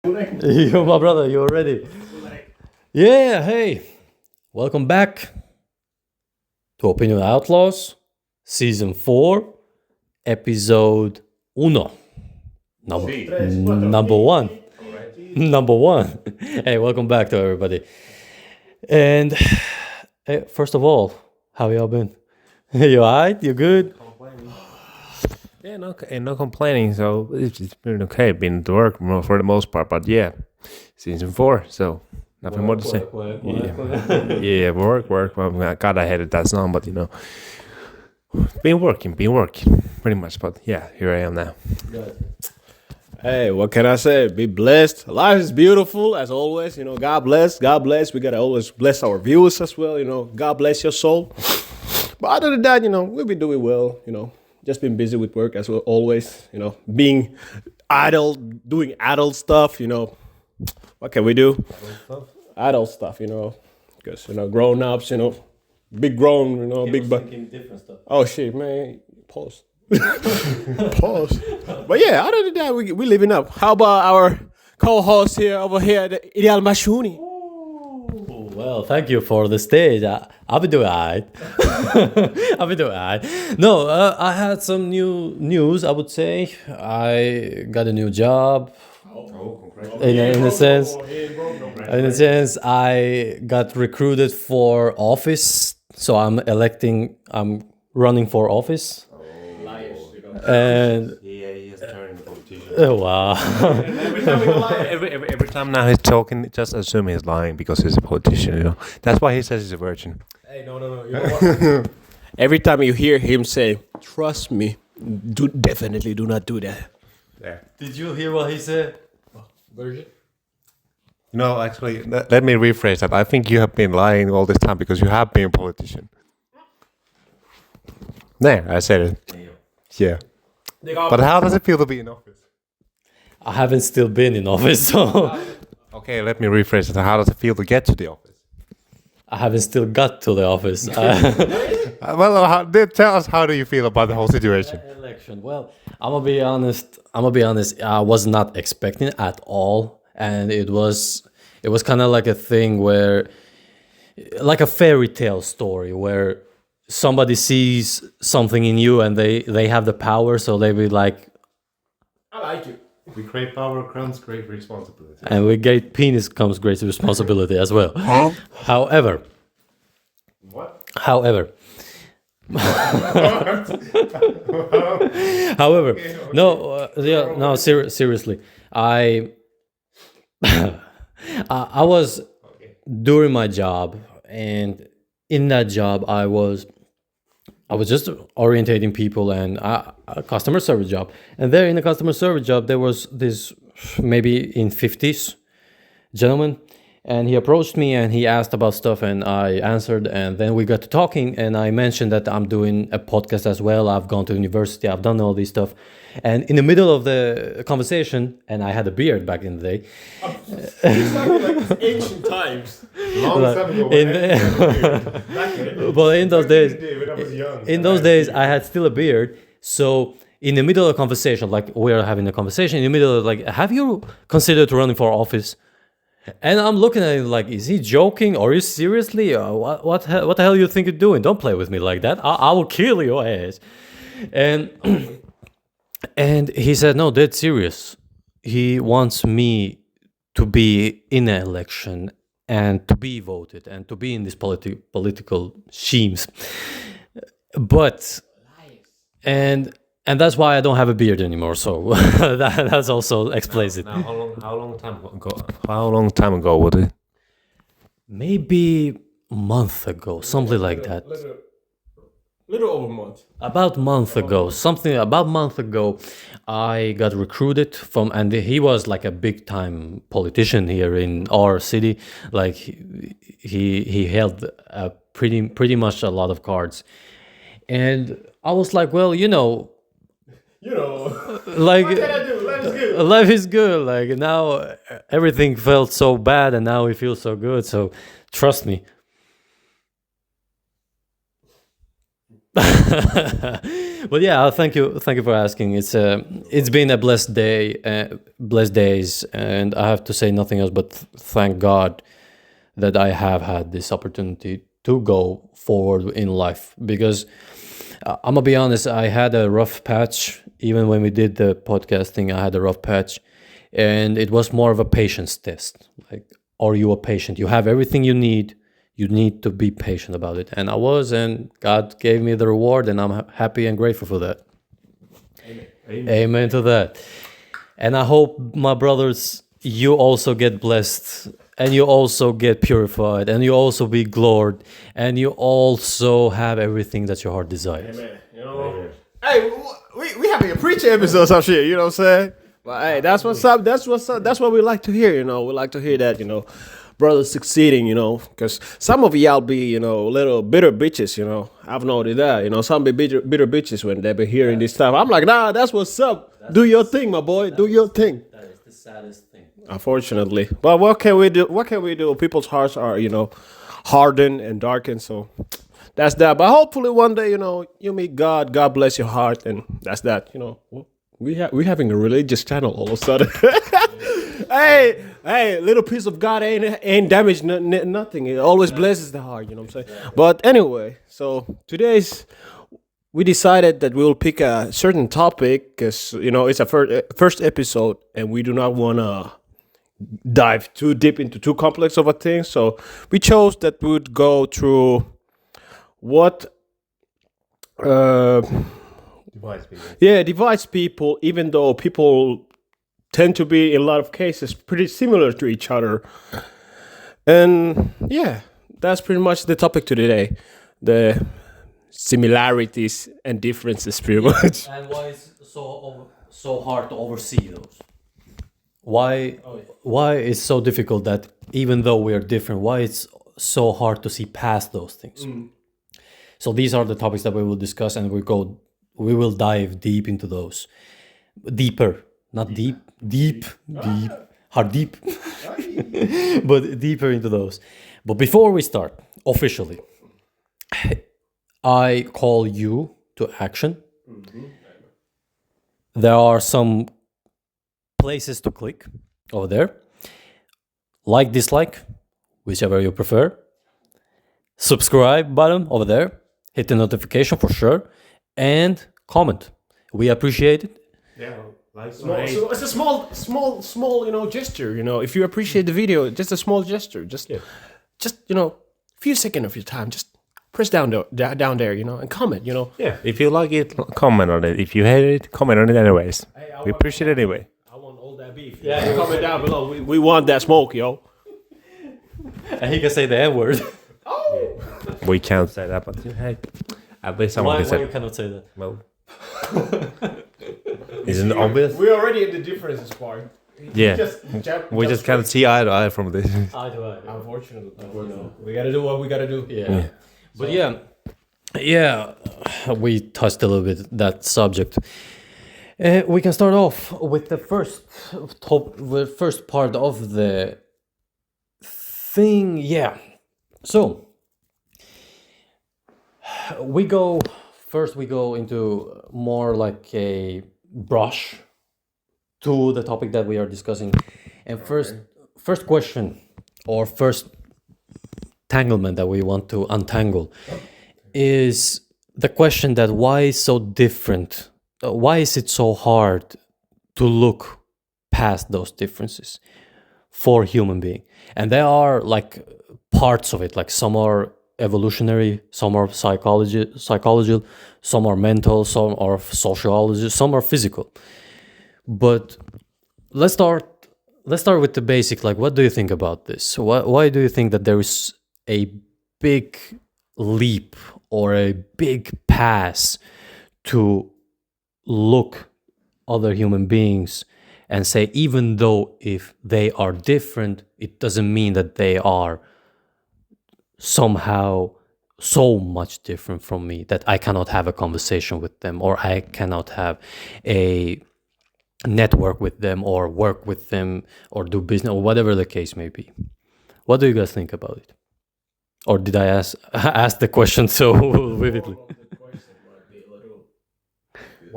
Yo, my brother, you ready? Yeah, hey. Welcome back to Opinion Outlaws, Season 4, Episode 1. Number 1. Number 1. Hey, welcome back to everybody. And hey, first of all, how y'all been? You alright? You good? Yeah, no complaining. So it's been okay. Been to work for the most part, but yeah, season 4. So nothing more to say. Yeah, work. Well, God, I hated that song, but been working, pretty much. But yeah, here I am now. Hey, what can I say? Be blessed. Life is beautiful as always. God bless. God bless. We gotta always bless our viewers as well. God bless your soul. But other than that, we've been doing well. Just been busy with work as well, always. Being idle, doing adult stuff. What can we do? Adult stuff. Because grown ups. Big grown. Big but. Oh shit, man. Pause. Pause. But yeah, other than that, we living up. How about our co-host over here, the Ideal Mashuni? Well, thank you for the stage. I'll be doing alright. I'll be doing alright. No, I had some new news, I would say. I got a new job. In a sense, I got recruited for office. So I'm running for office. And Yeah, he has turned politician. wow. Every time now he's talking, just assume he's lying because he's a politician. That's why he says he's a virgin. Hey, no. You know what? Every time you hear him say, "Trust me," definitely do not do that. Yeah. Did you hear what he said? Virgin? No, actually, let me rephrase that. I think you have been lying all this time because you have been a politician. There, I said it. Yeah. But how does it feel to be in office? I haven't still been in office, so Okay, let me rephrase it. How does it feel to get to the office? I haven't still got to the office. Tell us, how do you feel about the whole situation? Election. Well, I'm gonna be honest. I was not expecting at all, and it was kind of like a thing where, like a fairy tale story where somebody sees something in you and they have the power, so they be like, I like you. We create power comes great responsibility. and with great penis comes great responsibility as well. However, seriously, I was doing my job, and in that job I was just orientating people and a customer service job. And there in the customer service job, there was this maybe in 50s gentleman, and he approached me and he asked about stuff, and I answered, and then we got to talking, and I mentioned that I'm doing a podcast as well. I've gone to university, I've done all this stuff. And in the middle of the conversation, and I had a beard back in the day. It's like ancient times. Long time ago. But in those days, When I was young. in those days, I had still a beard. So in the middle of a conversation, like we're having a conversation, in the middle of like, have you considered running for office? And I'm looking at him like, is he joking? Or are you seriously? What the hell you think you're doing? Don't play with me like that. I will kill your ass. And and he said, no, dead serious. He wants me to be in an election and to be voted and to be in these political schemes. But and that's why I don't have a beard anymore. So that's also explains it. Now, how long time ago was it? Maybe a month ago, something like that. Little over a month. About a month ago, I got recruited from, and he was like a big time politician here in our city. Like he held pretty much a lot of cards, and I was like, well, like what can I do? Life is good. life is good. Like now, everything felt so bad, and now it feels so good. So trust me. But yeah, thank you for asking. It's been a blessed day, blessed days, and I have to say nothing else but thank God that I have had this opportunity to go forward in life. Because I'm gonna be honest, I had a rough patch. Even when we did the podcasting, I had a rough patch, and it was more of a patience test. Like, are you a patient? You have everything you need. You need to be patient about it, and I was, and God gave me the reward, and I'm happy and grateful for that. Amen to that. And I hope, my brothers, you also get blessed, and you also get purified, and you also be glored, and you also have everything that your heart desires. Amen. You know, hey, we having a preacher episode, some shit. You know what I'm saying? But hey, that's what's up. That's what's up. That's what we like to hear. You know, we like to hear that. You know, brothers succeeding. You know, because some of y'all be, you know, little bitter bitches. You know, I've noticed that. You know, some be bitter bitches when they be hearing this stuff. I'm like, nah, that's what's up. Do your thing, my boy. Do your thing. That is the saddest thing. Unfortunately, but what can we do? What can we do? People's hearts are, you know, hardened and darkened. So that's that. But hopefully one day, you know, you meet God. God bless your heart, and that's that. You know, we having a religious channel all of a sudden. hey, little piece of God ain't damaged nothing. It always blesses the heart. You know what I'm saying? But anyway, so we decided that we'll pick a certain topic because, you know, it's a first episode, and we do not want to dive too deep into too complex of a thing. So we chose that we would go through what divides people, even though people tend to be, in a lot of cases, pretty similar to each other. And yeah, that's pretty much the topic to today. The similarities and differences, pretty much. And why is so hard to oversee those? Why it's so difficult that even though we are different, why it's so hard to see past those things? So these are the topics that we will discuss, and we will dive deep into those. Deeper, not deep, hard deep, but deeper into those. But before we start officially, I call you to action. There are some places to click over there. Like, dislike, whichever you prefer. Subscribe button over there. Hit the notification for sure. And comment. We appreciate it. Yeah, like So it's a small, you know, gesture. You know, if you appreciate the video, just a small gesture. Just you know, a few seconds of your time. Just press down there, you know, and comment. You know. Yeah, if you like it, comment on it. If you hate it, comment on it anyways. We appreciate it anyway. I want all that beef. Yeah, comment down below. We want that smoke, yo. And he can say the N-word. We can't say that, but hey, at least someone Why can say you cannot say that? well. Isn't it obvious? We're already in the differences part. Yeah. We just can't see eye to eye from this. Eye to eye. Unfortunately, you know, we gotta do what we gotta do. Yeah. But yeah, we touched a little bit that subject. We can start off with the first part of the thing. Yeah. So we go into more like a brush to the topic that we are discussing. And first question, or first tanglement that we want to untangle, is the question that why is so different? Why is it so hard to look past those differences for human being? And there are like parts of it, like some are evolutionary, some are psychological, some are mental, some are sociology, some are physical. But let's start with the basic. Like, what do you think about this? Why do you think that there is a big leap or a big pass to look other human beings and say, even though if they are different, it doesn't mean that they are somehow so much different from me that I cannot have a conversation with them, or I cannot have a network with them, or work with them, or do business, or whatever the case may be. What do you guys think about it? Or did I ask the question so vividly? The question might be a little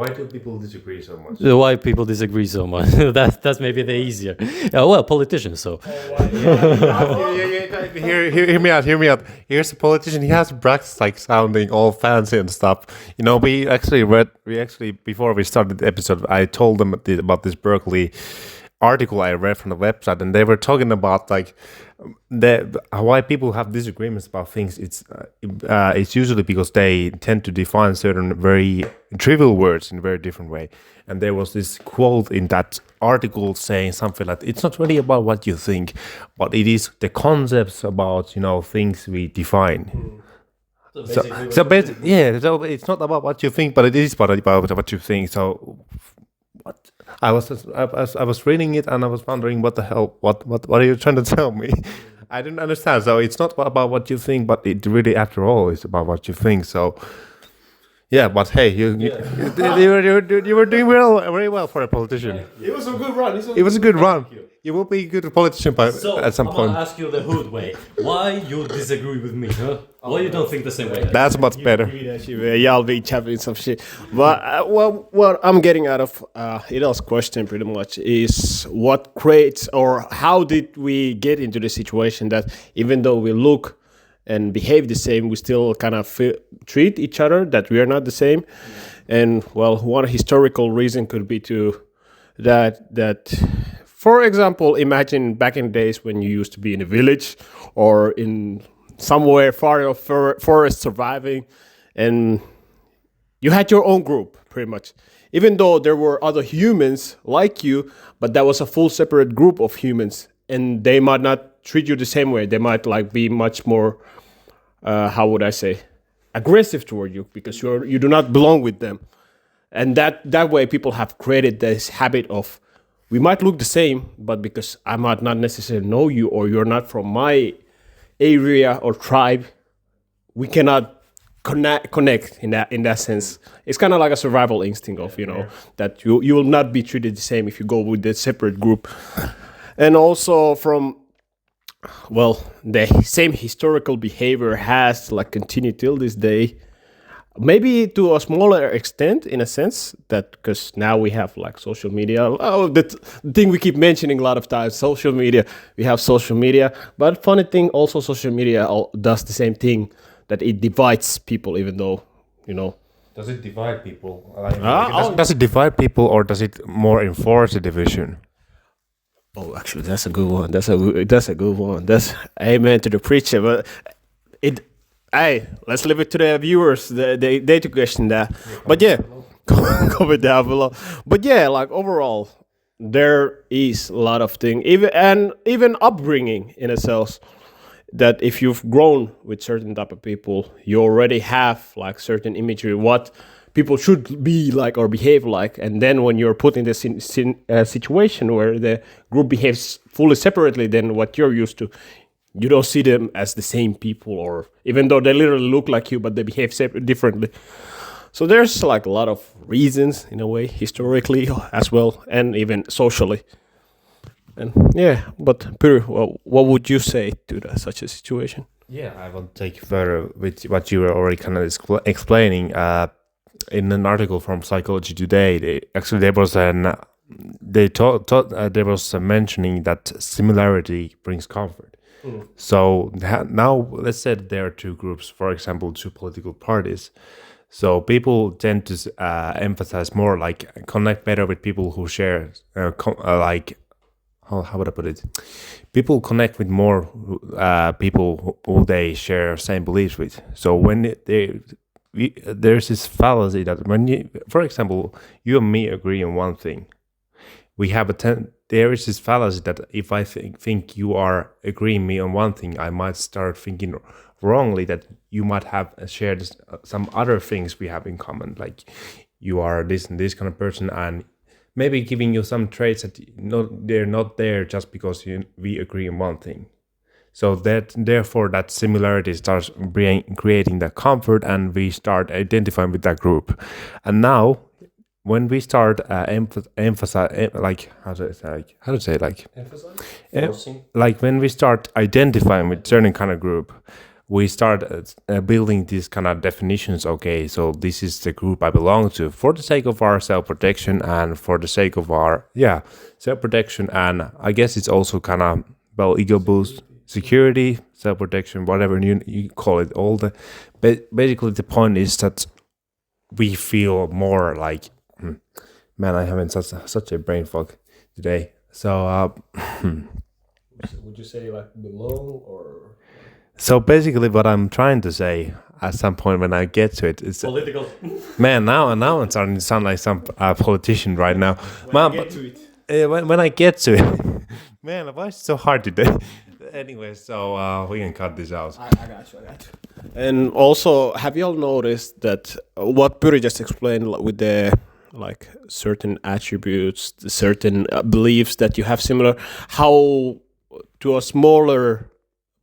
Why do people disagree so much? Why people disagree so much? That's maybe the easier. Well, politicians. So Hear me out. Hear me out. Here's a politician. He has brackets like sounding all fancy and stuff. You know, we actually before we started the episode, I told them about this Berkeley article I read from the website, and they were talking about like why people have disagreements about things. It's usually because they tend to define certain very trivial words in a very different way. And there was this quote in that article saying something like, "It's not really about what you think, but it is the concepts about things we define." So it's not about what you think, but it is about what you think. So what I was reading it and I was wondering what the hell, what are you trying to tell me? I didn't understand. So it's not about what you think, but it really, after all, is about what you think. So yeah, but hey, you were doing very well for a politician. It was a good run. It was a good run. You will be a good politician at some I'm point. gonna ask you the hood way. Why you disagree with me? Huh? Why you don't think the same way? That's much better. Y'all be chatting some shit. But what I'm getting out of Idal's question pretty much is what creates, or how did we get into the situation that even though we look and behave the same, we still kind of treat each other that we are not the same. And well, one historical reason could be to that for example, imagine back in the days when you used to be in a village or in somewhere far off forest surviving, and you had your own group pretty much, even though there were other humans like you, but that was a full separate group of humans, and they might not treat you the same way. They might like be much more how would I say, aggressive toward you because you do not belong with them. And that way people have created this habit of, we might look the same, but because I might not necessarily know you or you're not from my area or tribe, we cannot connect in that sense. It's kind of like a survival instinct of, that you will not be treated the same if you go with the separate group. And also from, well, the same historical behavior has like continued till this day. Maybe to a smaller extent, in a sense, that because now we have like social media. Oh, the thing we keep mentioning a lot of times, social media. We have social media, but funny thing, also social media does the same thing, that it divides people, even though, Does it divide people? Does it divide people, or does it more enforce a division? Oh, actually, that's a good one. That's a good one. That's amen to the preacher. But hey, let's leave it to the viewers. They to question that. But yeah, comment down below. But yeah, like overall, there is a lot of things, even upbringing in itself. That if you've grown with certain type of people, you already have like certain imagery what people should be like or behave like, and then when you're put in this situation where the group behaves fully separately than what you're used to, you don't see them as the same people, or even though they literally look like you, but they behave differently. So there's like a lot of reasons in a way, historically as well, and even socially. And yeah, but Peter, what would you say to such a situation? Yeah, I will take further with what you were already kind of explaining. In an article from Psychology Today, there was a mentioning that similarity brings comfort. So now let's say there are two groups, for example, two political parties. So people tend to emphasize more, like connect better with people who share, how would I put it? People connect with more people who they share same beliefs with. So when there's this fallacy that for example, you and me agree on one thing, we have there is this fallacy that if I think you are agreeing me on one thing, I might start thinking wrongly that you might have shared some other things we have in common, like you are this and this kind of person, and maybe giving you some traits that they're not there just because we agree on one thing. So therefore that similarity starts creating that comfort, and we start identifying with that group. And now when we start emphasize, like when we start identifying with certain kind of group, we start building these kind of definitions. Okay, so this is the group I belong to for the sake of our self-protection and for the sake of our self-protection, and I guess it's also kind of ego boost, security, self-protection, whatever you call it. Basically the point is that we feel more like, man, I'm having such a brain fog today. So Would you say like belong or? So basically, what I'm trying to say at some point when I get to it is Political. Man, now I'm starting to sound like some politician right now. When I get to it. When I get to it, man, why is it so hard today? Anyway, so we can cut this out. I got you. And also, have you all noticed that what Pyri just explained with the like certain attributes, certain beliefs that you have similar, how to a smaller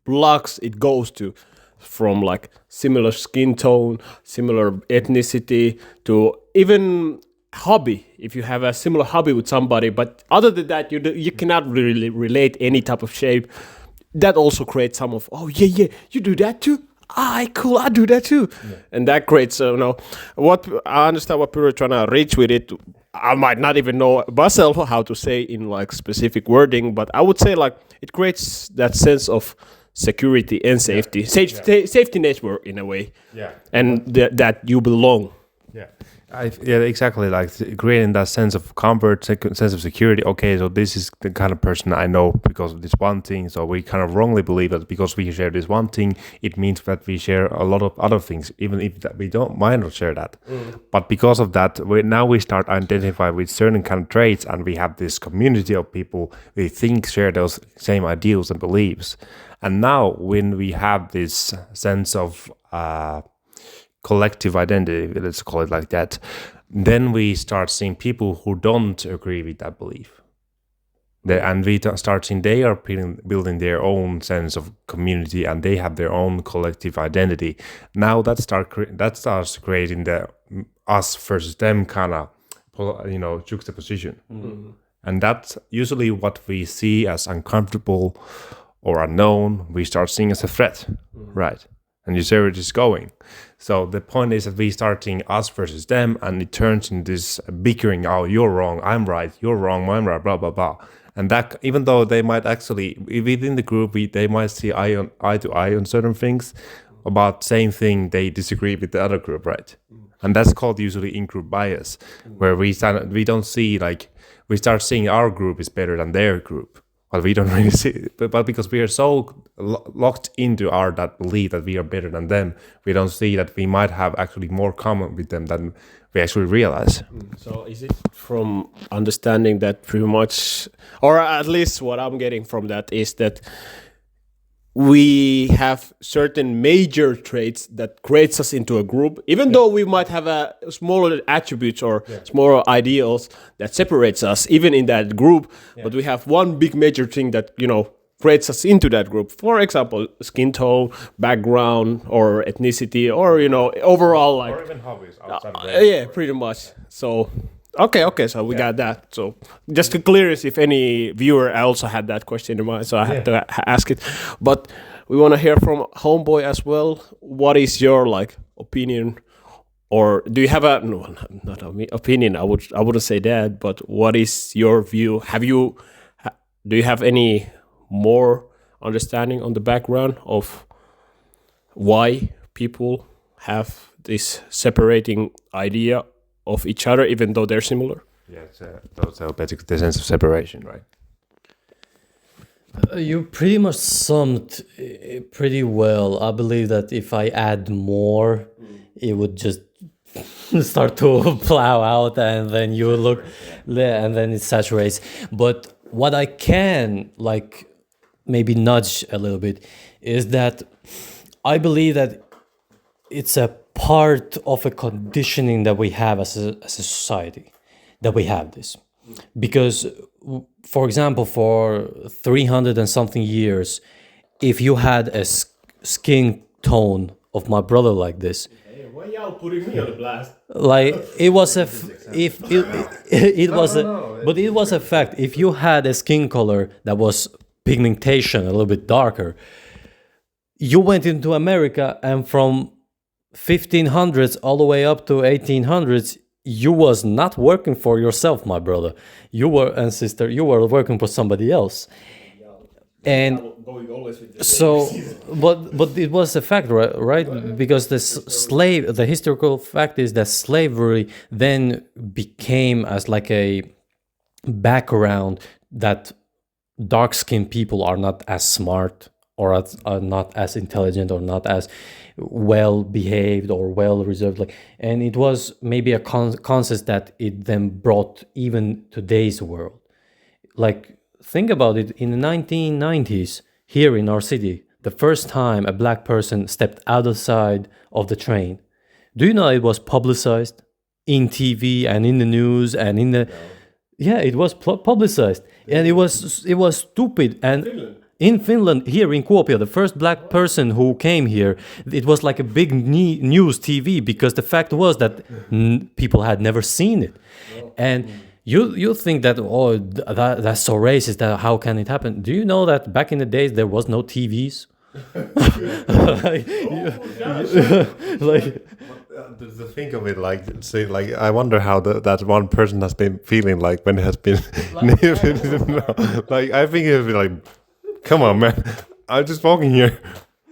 blocks it goes to, from like similar skin tone, similar ethnicity, to even hobby. If you have a similar hobby with somebody, but other than that, you cannot really relate any type of shape. That also creates some of, oh yeah, you do that too. Cool, I do that too. Yeah. And that creates, what I understand what people are trying to reach with it. I might not even know myself how to say in like specific wording, but I would say like it creates that sense of security and safety, safety network in a way. Yeah, and that you belong. Yeah, exactly. Like creating that sense of comfort, sense of security. Okay, so this is the kind of person I know because of this one thing. So we kind of wrongly believe that because we share this one thing, it means that we share a lot of other things, even if we might not share that. But because of that, we start identify with certain kind of traits, and we have this community of people we think share those same ideals and beliefs. And now, when we have this sense of collective identity, let's call it like that, then we start seeing people who don't agree with that belief. And we start seeing they are building their own sense of community, and they have their own collective identity. Now that starts creating the us versus them kind of juxtaposition. Mm-hmm. And that's usually what we see as uncomfortable or unknown, we start seeing as a threat, right? And you see where it is going. So the point is that we start seeing us versus them, and it turns into this bickering. Oh, you're wrong, I'm right. You're wrong, I'm right. Blah blah blah. And that, even though they might actually within the group, they might see eye to eye on certain things about same thing, they disagree with the other group, right? And that's called usually in-group bias, where we don't see, like, we start seeing our group is better than their group. But we don't really see it. But because we are so locked into that belief that we are better than them, we don't see that we might have actually more common with them than we actually realize. So is it from understanding that pretty much, or at least what I'm getting from that is that we have certain major traits that creates us into a group, even though we might have a smaller attributes or smaller ideals that separates us even in that group, but we have one big major thing that creates us into that group. For example, skin tone, background, or ethnicity, or overall, like, or even hobbies outside of that. Pretty much. So okay, so we got that. So just to clear this, if any viewer also had that question in mind, so I had to ask it. But we want to hear from Homeboy as well. What is your opinion, or do you have not opinion? I wouldn't say that. But what is your view? Do you have any more understanding on the background of why people have this separating idea of each other, even though they're similar? Yeah, so basically the sense of separation, right? You pretty much summed it pretty well. I believe that if I add more, it would just start to plow out, and then you look, and then it saturates. But what I can maybe nudge a little bit is that I believe that it's a part of a conditioning that we have as a society, that we have this. Because, for example, for 300 and something years, if you had a skin tone of my brother like this, why y'all putting me on the blast? It was but it was a fact. If you had a skin color that was pigmentation a little bit darker, you went into America, and from 1500s all the way up to 1800s, you was not working for yourself, my brother. You were and sister, you were working for somebody else. And so, but it was a fact, right? Because the historical fact is that slavery then became as like a background that dark-skinned people are not as smart or are not as intelligent or not as well behaved or well reserved, like, and it was maybe a concept that it then brought even today's world. Like, think about it, in the 1990s here in our city, the first time a black person stepped outside of the train, do you know it was publicized in TV and in the news and in the yeah, it was publicized, and it was stupid. And in Finland, here in Kuopio, the first black person who came here, it was like a big news TV, because the fact was that people had never seen it. And you think that, oh, that's so racist, that how can it happen? Do you know that back in the days there was no TVs? To think of it, like, say, like, I wonder how that one person has been feeling like when it has been like, I think it would be like, come on, man, I'm just walking here.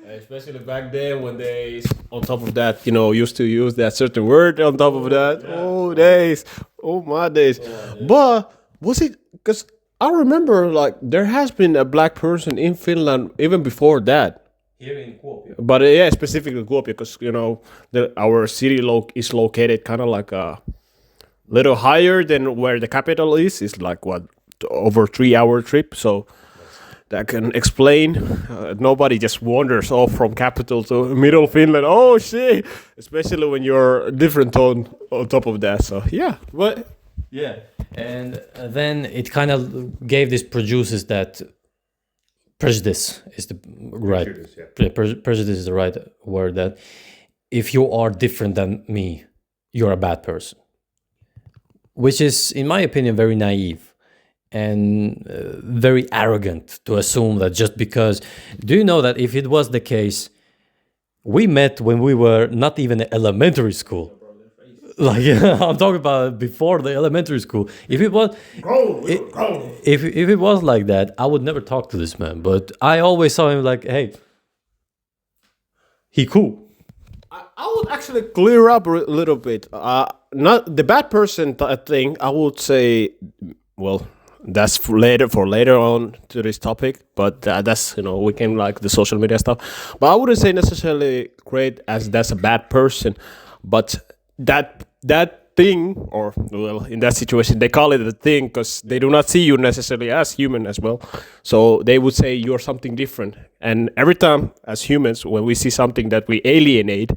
Especially back then when they, on top of that, used to use that certain word on top of that. Oh my days. But was it, because I remember, like, there has been a black person in Finland even before that. Here in Kuopio. But yeah, specifically Kuopio, because our city is located kind of like a little higher than where the capital is. It's like what, over 3-hour trip. So that can explain. Nobody just wanders off from capital to middle Finland. Oh shit! Especially when you're different on top of that. So yeah, but yeah, and then it kind of gave these producers that. Prejudice is the right. Prejudice is the right word. That if you are different than me, you're a bad person. Which is, in my opinion, very naive and very arrogant to assume that just because. Do you know that if it was the case, we met when we were not even in elementary school. Like, I'm talking about before the elementary school. If it was, if it was like that, I would never talk to this man. But I always saw him like, hey, he cool. I would actually clear up a little bit. Not the bad person thing. I would say, well, that's for later on to this topic. But that's we can like the social media stuff. But I wouldn't say necessarily great as that's a bad person, but that thing, or well, in that situation they call it a thing because they do not see you necessarily as human as well, so they would say you're something different. And every time as humans, when we see something that we alienate,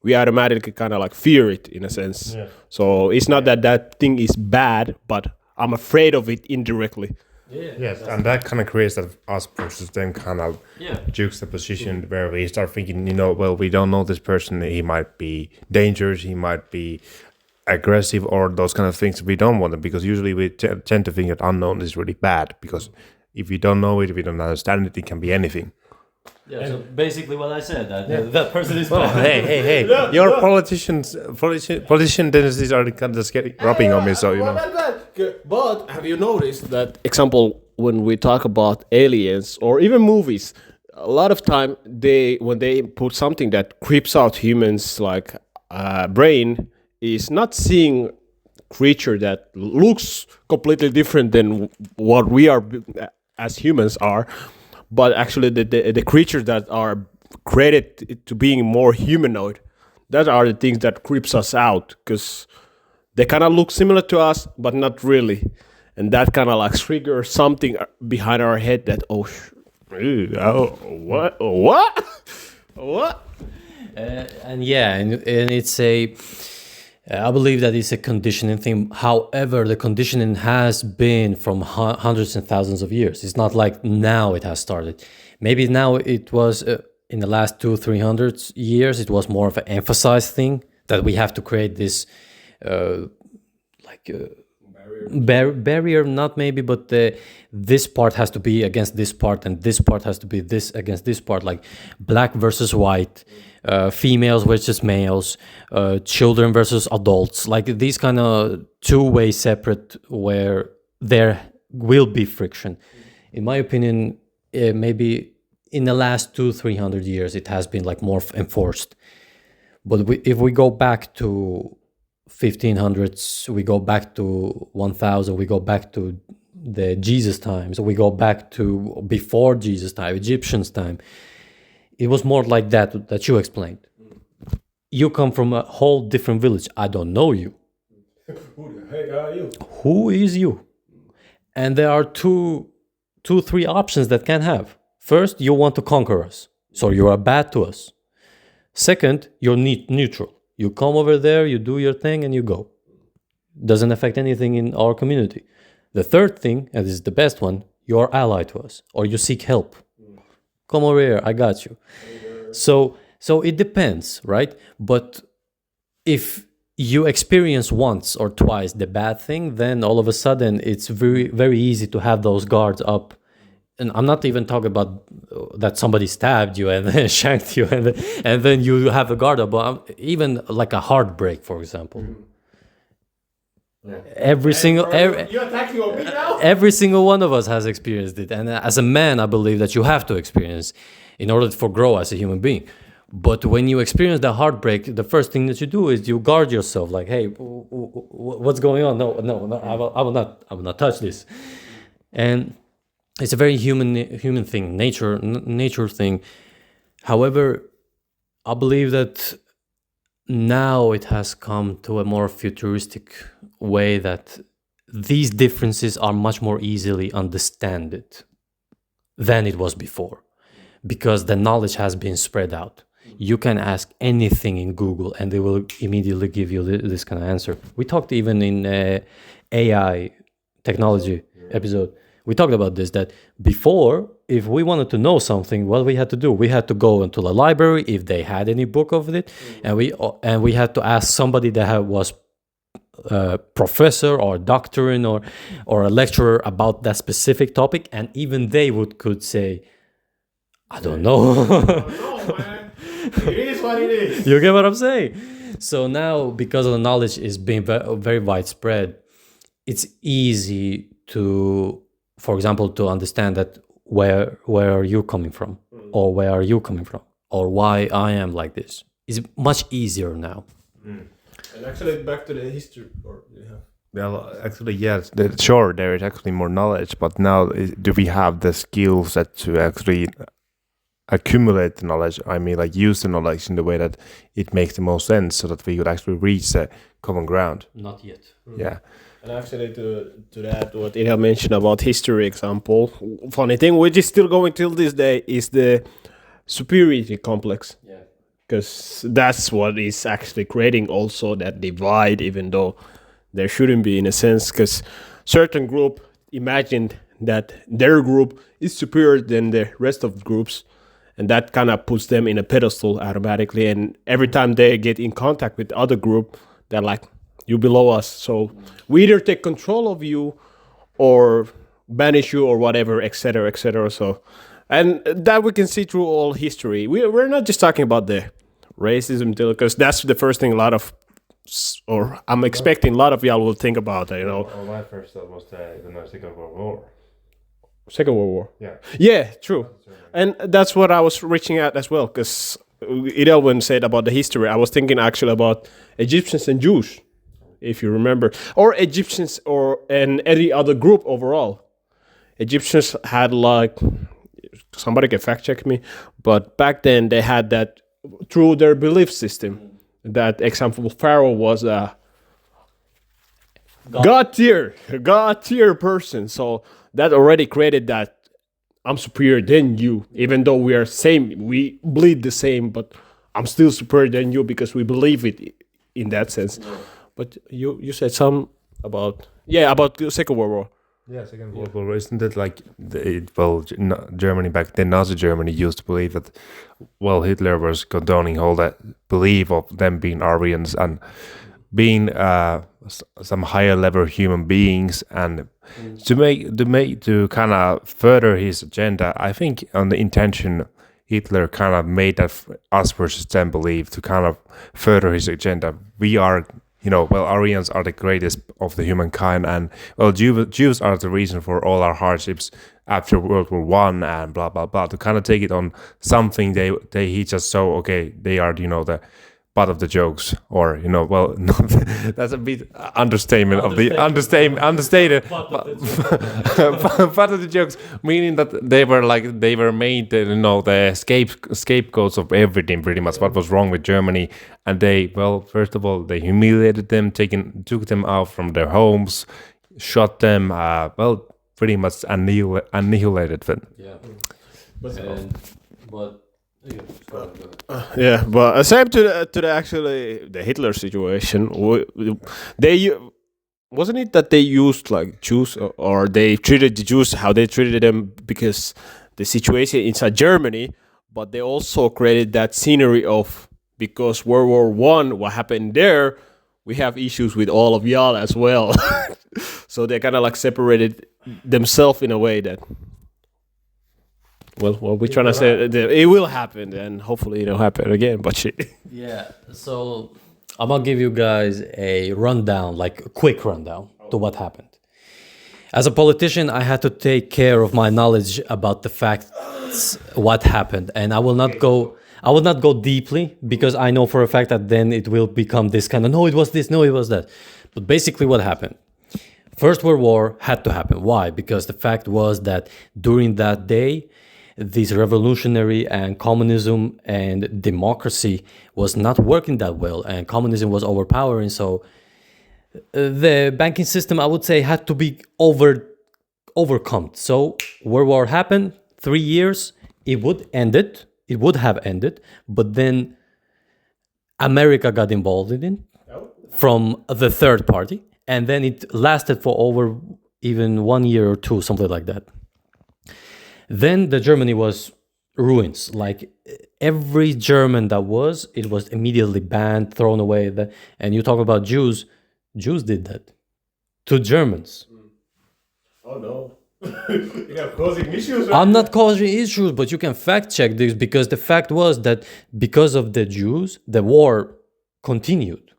we automatically kind of like fear it in a sense. So it's not that thing is bad, but I'm afraid of it indirectly. Yes, and that kind of creates that us versus them kind of juxtaposition where we start thinking, well, we don't know this person. He might be dangerous. He might be aggressive, or those kind of things. We don't want them, because usually we tend to think that unknown is really bad, because if you don't know it, if you don't understand it, it can be anything. Yeah, so basically what I said, that person is bad. Hey, your politician tendencies are kind of rubbing on me, so But have you noticed that, example, when we talk about aliens or even movies, a lot of time when they put something that creeps out humans like brain, is not seeing creature that looks completely different than what we are as humans are, but actually the creatures that are created to being more humanoid, that are the things that creeps us out, because they kind of look similar to us, but not really. And that kind of like triggers something behind our head that, what? And it's I believe that it's a conditioning thing. However, the conditioning has been from hundreds and thousands of years. It's not like now it has started. Maybe now it was in the last 200-300 years, it was more of an emphasized thing that we have to create this barrier, not maybe, but this part has to be against this part, and this part has to be this against this part, like black versus white, females versus males, children versus adults, like these kind of two-way separate where there will be friction. In my opinion, maybe in the last 200-300 years it has been like more enforced, but if we go back to 1500s, we go back to 1000, we go back to the Jesus times, we go back to before Jesus time, Egyptians time, it was more like that you explained. You come from a whole different village, I don't know you. Who the heck are you? Who is you? And there are three options that can have. First, you want to conquer us, so you are bad to us. Second, you're neutral. You come over there, you do your thing, and you go. Doesn't affect anything in our community. The third thing, and this is the best one, you're ally to us, or you seek help. Come over here, I got you. So it depends, right? But if you experience once or twice the bad thing, then all of a sudden it's very, very easy to have those guards up. And I'm not even talking about that somebody stabbed you and then shanked you and then you have a guard up, but even like a heartbreak, for example. Yeah. Every single one of us has experienced it, and as a man, I believe that you have to experience in order to grow as a human being. But when you experience the heartbreak, the first thing that you do is you guard yourself, like, hey, what's going on? No, I will not touch this. And it's a very human thing, nature thing. However, I believe that now it has come to a more futuristic way that these differences are much more easily understood than it was before, because the knowledge has been spread out. You can ask anything in Google and they will immediately give you this kind of answer. We talked even in AI technology episode. We talked about this, that before, if we wanted to know something, what we had to do, we had to go into the library if they had any book of it, and we had to ask somebody that was a professor or doctorate or a lecturer about that specific topic, and even they could say, I don't know. No, man. It is what it is. You get what I'm saying? So now, because the knowledge is being very widespread, it's easy to, for example, to understand that where are you coming from, or where are you coming from, or why I am like this. It's much easier now. And actually, back to the history. Well, actually, yes. Sure, there is actually more knowledge, but now do we have the skill set to actually accumulate the knowledge? I mean, like use the knowledge in the way that it makes the most sense, so that we could actually reach a common ground. Not yet. Yeah. And actually, to that, what Ilya mentioned about history example, funny thing, which is still going till this day, is the superiority complex. Yeah. Because that's what is actually creating also that divide, even though there shouldn't be in a sense, because certain group imagined that their group is superior than the rest of the groups, and that kind of puts them in a pedestal automatically, and every time they get in contact with the other group, they're like, you below us, so we either take control of you or banish you or whatever, etc., etc. So, and that we can see through all history. We're not just talking about the racism, because that's the first thing a lot of, or I'm expecting a lot of y'all will think about, you know. Well, my first thought was the Second World War. Second World War. Yeah. Yeah, true. And that's what I was reaching at as well, because Idelwin said about the history. I was thinking actually about Egyptians and Jews, if you remember, or Egyptians and any other group overall. Egyptians had like, somebody can fact check me, but back then they had that through their belief system. That example, Pharaoh was a God tier person. So that already created that I'm superior than you, even though we are same, we bleed the same, but I'm still superior than you because we believe it in that sense. Yeah. But you said some about the Second World War. Yeah, Second World War. Isn't it like Germany back then, Nazi Germany used to believe that, well, Hitler was condoning all that belief of them being Aryans, and being some higher level human beings, and to kind of further his agenda. I think on the intention, Hitler kind of made that us versus them believe to kind of further his agenda. We are, Aryans are the greatest of the humankind, and Jews are the reason for all our hardships after World War One, and blah blah blah. To kind of take it on something he just saw. Okay, they are the butt of the jokes, or that's a bit understatement of the understated butt of the jokes, meaning that they were made the scapegoats of everything, pretty much what was wrong with Germany. And first of all, they humiliated them, took them out from their homes, shot them, pretty much annihilated them. Yeah. Yeah, but same to the actually the Hitler situation. They wasn't it that they used like Jews, or they treated the Jews how they treated them because the situation inside Germany, but they also created that scenery of, because World War One, what happened there, we have issues with all of y'all as well. So they kind of like separated themselves in a way that. Well, what we're trying to say, it will happen, and hopefully it'll happen again. But shit. Yeah. So I'm gonna give you guys a rundown, like a quick rundown to what happened. As a politician, I had to take care of my knowledge about the facts, what happened, and I will not go deeply, because I know for a fact that then it will become this kind of, no, it was this, no, it was that. But basically, what happened? First World War had to happen. Why? Because the fact was that during that day, this revolutionary and communism and democracy was not working that well, and communism was overpowering. So the banking system, I would say, had to be overcome. So World War happened, 3 years, it would have ended, but then America got involved in it from the third party, and then it lasted for over even 1 year or two, something like that. Then the Germany was ruins. Like every German that was, it was immediately banned, thrown away. And you talk about Jews did that to Germans. Oh no. You're causing issues, right? I'm not causing issues, but you can fact check this, because the fact was that because of the Jews, the war continued.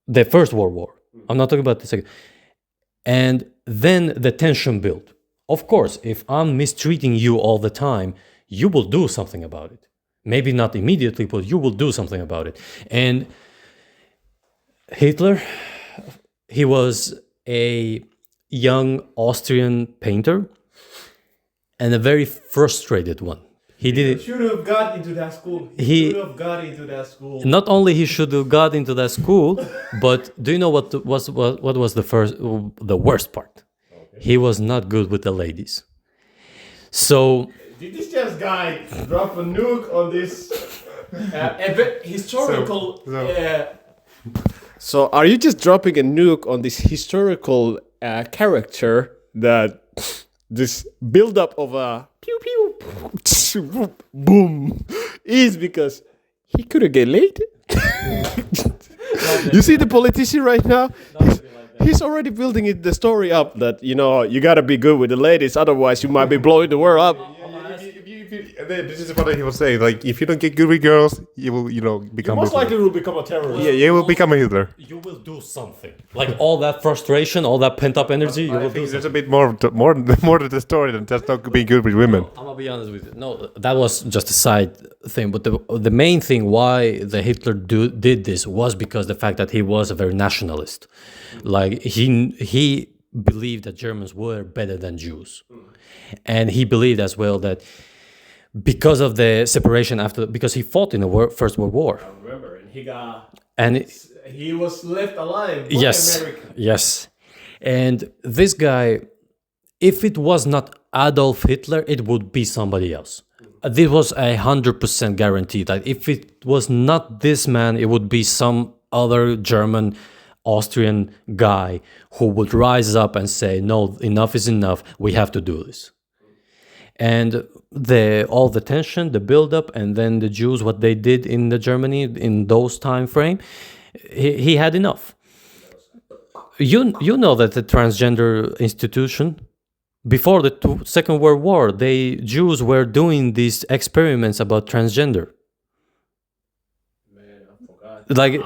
The First World War. I'm not talking about the second. And then the tension built. Of course, if I'm mistreating you all the time, you will do something about it. Maybe not immediately, but you will do something about it. And Hitler, he was a young Austrian painter and a very frustrated one. He should have got into that school. Not only he should have got into that school, but do you know what was the worst part? He was not good with the ladies. So did this just guy drop a nuke on this historical? So are you just dropping a nuke on this historical character that this build-up of a pew pew boom is because he couldn't get laid? You see the politician right now? He's already building the story up that, you gotta be good with the ladies, otherwise you might be blowing the world up. This is what he was saying. Like, if you don't get good with girls, you will, become. Most likely will become a terrorist. Yeah, you will become a Hitler. You will do something. Like all that frustration, all that pent-up energy, you will do something. There's a bit more to the story than just not being good with women. I'm gonna be honest with you. No, that was just a side thing. But the main thing why the Hitler did this was because the fact that he was a very nationalist. Like he believed that Germans were better than Jews, and he believed as well that because of the separation because he fought in the First World War. I remember, and he was left alive by America. Yes, and this guy, if it was not Adolf Hitler, it would be somebody else. This was 100% guaranteed. That if it was not this man, it would be some other German, Austrian guy who would rise up and say, no, enough is enough, we have to do this. And all the tension, the build-up, and then the Jews, what they did in the Germany in those time frame, he had enough. You know that the transgender institution, before the Second World War, Jews were doing these experiments about transgender. Man, I forgot. Like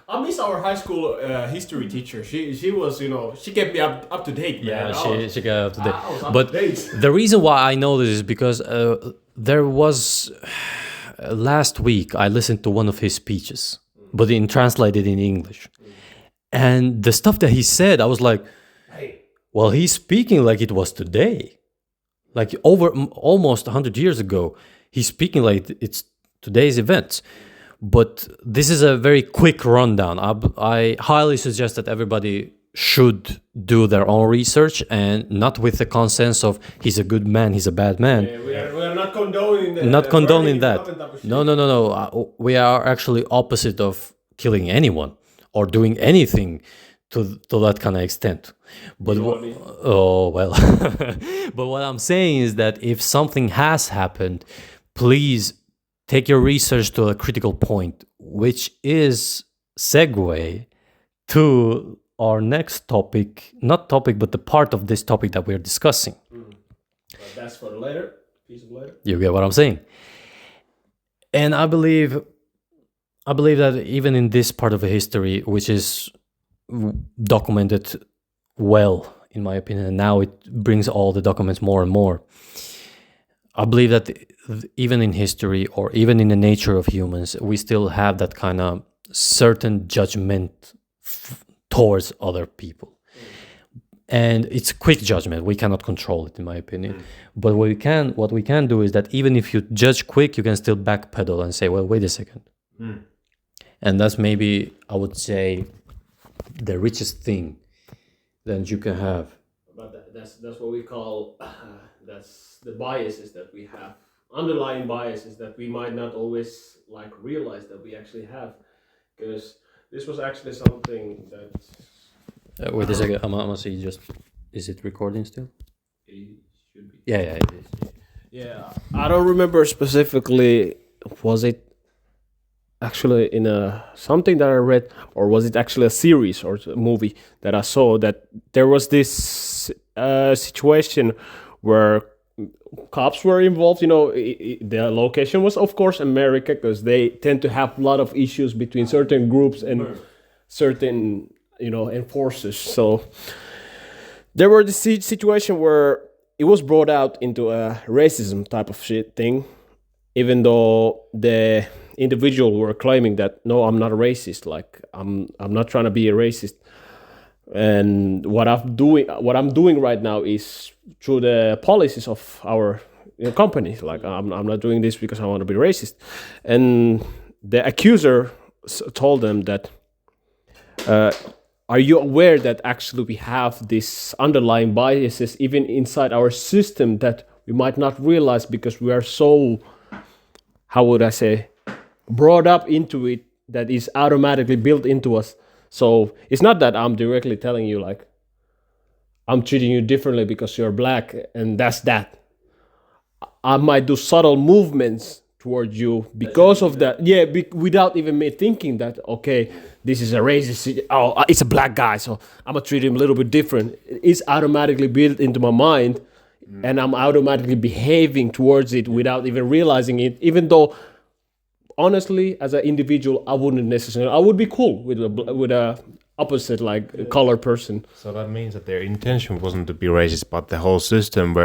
I miss our high school history teacher. She was, she kept me up to date. Man. she got up to date. I was up But to date. the reason why I know this is because there was last week I listened to one of his speeches, but translated in English, and the stuff that he said, I was like, Hey. well, he's speaking like it was today, like over almost 100 years ago. He's speaking like it's today's events. But this is a very quick rundown. I highly suggest that everybody should do their own research, and not with the consensus of he's a good man, he's a bad man. Yeah, we are not condoning that. Not condoning that. No. We are actually opposite of killing anyone or doing anything to that kind of extent. But oh well. But what I'm saying is that if something has happened, please take your research to a critical point, which is segue to our next topic, not topic, but the part of this topic that we're discussing. But that's for later. Piece of later. You get what I'm saying? And I believe that even in this part of the history, which is documented well, in my opinion, and now it brings all the documents more and more, I believe that even in history or even in the nature of humans, we still have that kind of certain judgment towards other people. And it's quick judgment. We cannot control it, in my opinion. But what we can do is that even if you judge quick, you can still backpedal and say, well, wait a second. And that's maybe, I would say, the richest thing that you can have. But that's what we call, that's the biases that we have. Underlying biases that we might not always realize that we actually have. Because this was actually something that... wait a second, I'm gonna see just... Is it recording still? It should be. Yeah, it is. Yeah, I don't remember specifically, was it actually in something that I read, or was it actually a series or a movie that I saw, that there was this situation where cops were involved. The location was, of course, America, because they tend to have a lot of issues between certain groups and certain, enforcers. So there were this situation where it was brought out into a racism type of shit thing, even though the individual were claiming that, no, I'm not a racist. I'm not trying to be a racist. And what I'm doing right now is through the policies of our company. I'm not doing this because I want to be racist. And the accuser told them that, are you aware that actually we have these underlying biases even inside our system that we might not realize because we are so, how would I say, brought up into it, that is automatically built into us. So it's not that I'm directly telling you I'm treating you differently because you're black and that's that. I might do subtle movements towards you because of that. Yeah, without even me thinking that, okay, this is a racist, it's a black guy, so I'm gonna treat him a little bit different. It's automatically built into my mind, and I'm automatically behaving towards it without even realizing it, even though honestly, as an individual, I wouldn't necessarily. I would be cool with a opposite color person. So that means that their intention wasn't to be racist, but the whole system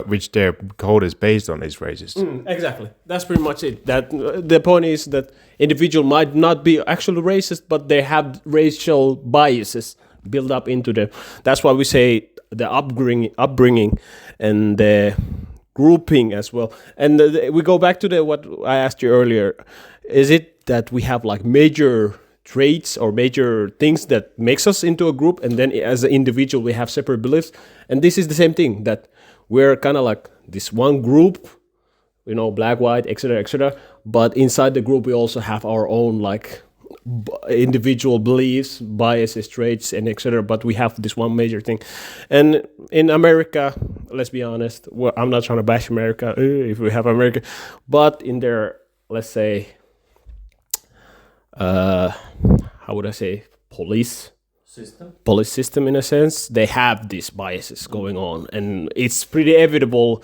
which their code is based on is racist. Exactly. That's pretty much it. That the point is that individual might not be actually racist, but they have racial biases built up into them. That's why we say the upbringing and the grouping as well. And we go back to what I asked you earlier. Is it that we have major traits or major things that makes us into a group, and then as an individual we have separate beliefs? And this is the same thing, that we're kind of this one group, black, white, etc., but inside the group we also have our own individual beliefs, biases, traits, and etc. But we have this one major thing. And in America, let's be honest, I'm not trying to bash America if we have America, but in their, let's say, how would I say, police System. system in a sense, they have these biases going on, and it's pretty inevitable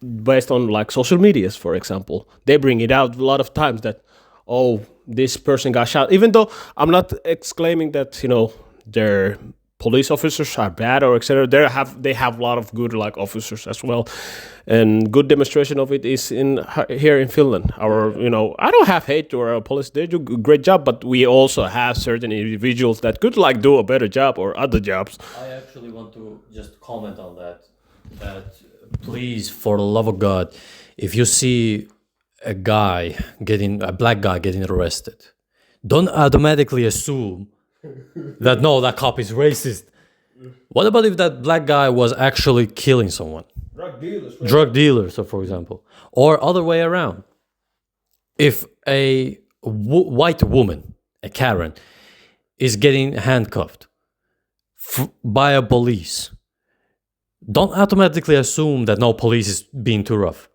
based on like social medias, for example. They bring it out a lot of times that, oh, this person got shot, even though I'm not exclaiming that, you know, their police officers are bad or etc. They have a lot of good like officers as well, and good demonstration of it is in here in Finland. Our, you know, I don't have hate to our police; they do a great job, but we also have certain individuals that could like do a better job or other jobs. I actually want to just comment on that. That please, for the love of God, if you see a black guy getting arrested, don't automatically assume that no, that cop is racist. What about if that black guy was actually killing someone? Drug dealers, so for example, or other way around. If a white woman, a Karen, is getting handcuffed by a police, don't automatically assume that no, police is being too rough.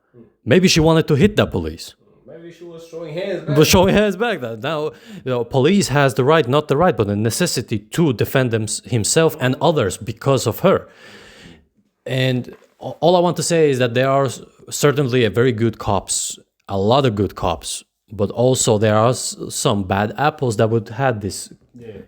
Maybe she wanted to hit that police. Maybe she was showing hands back. But showing hands back. That now, you know, police has the right, not the right, but the necessity to defend himself and others because of her. And all I want to say is that there are certainly a very good cops, a lot of good cops, but also there are some bad apples that would have this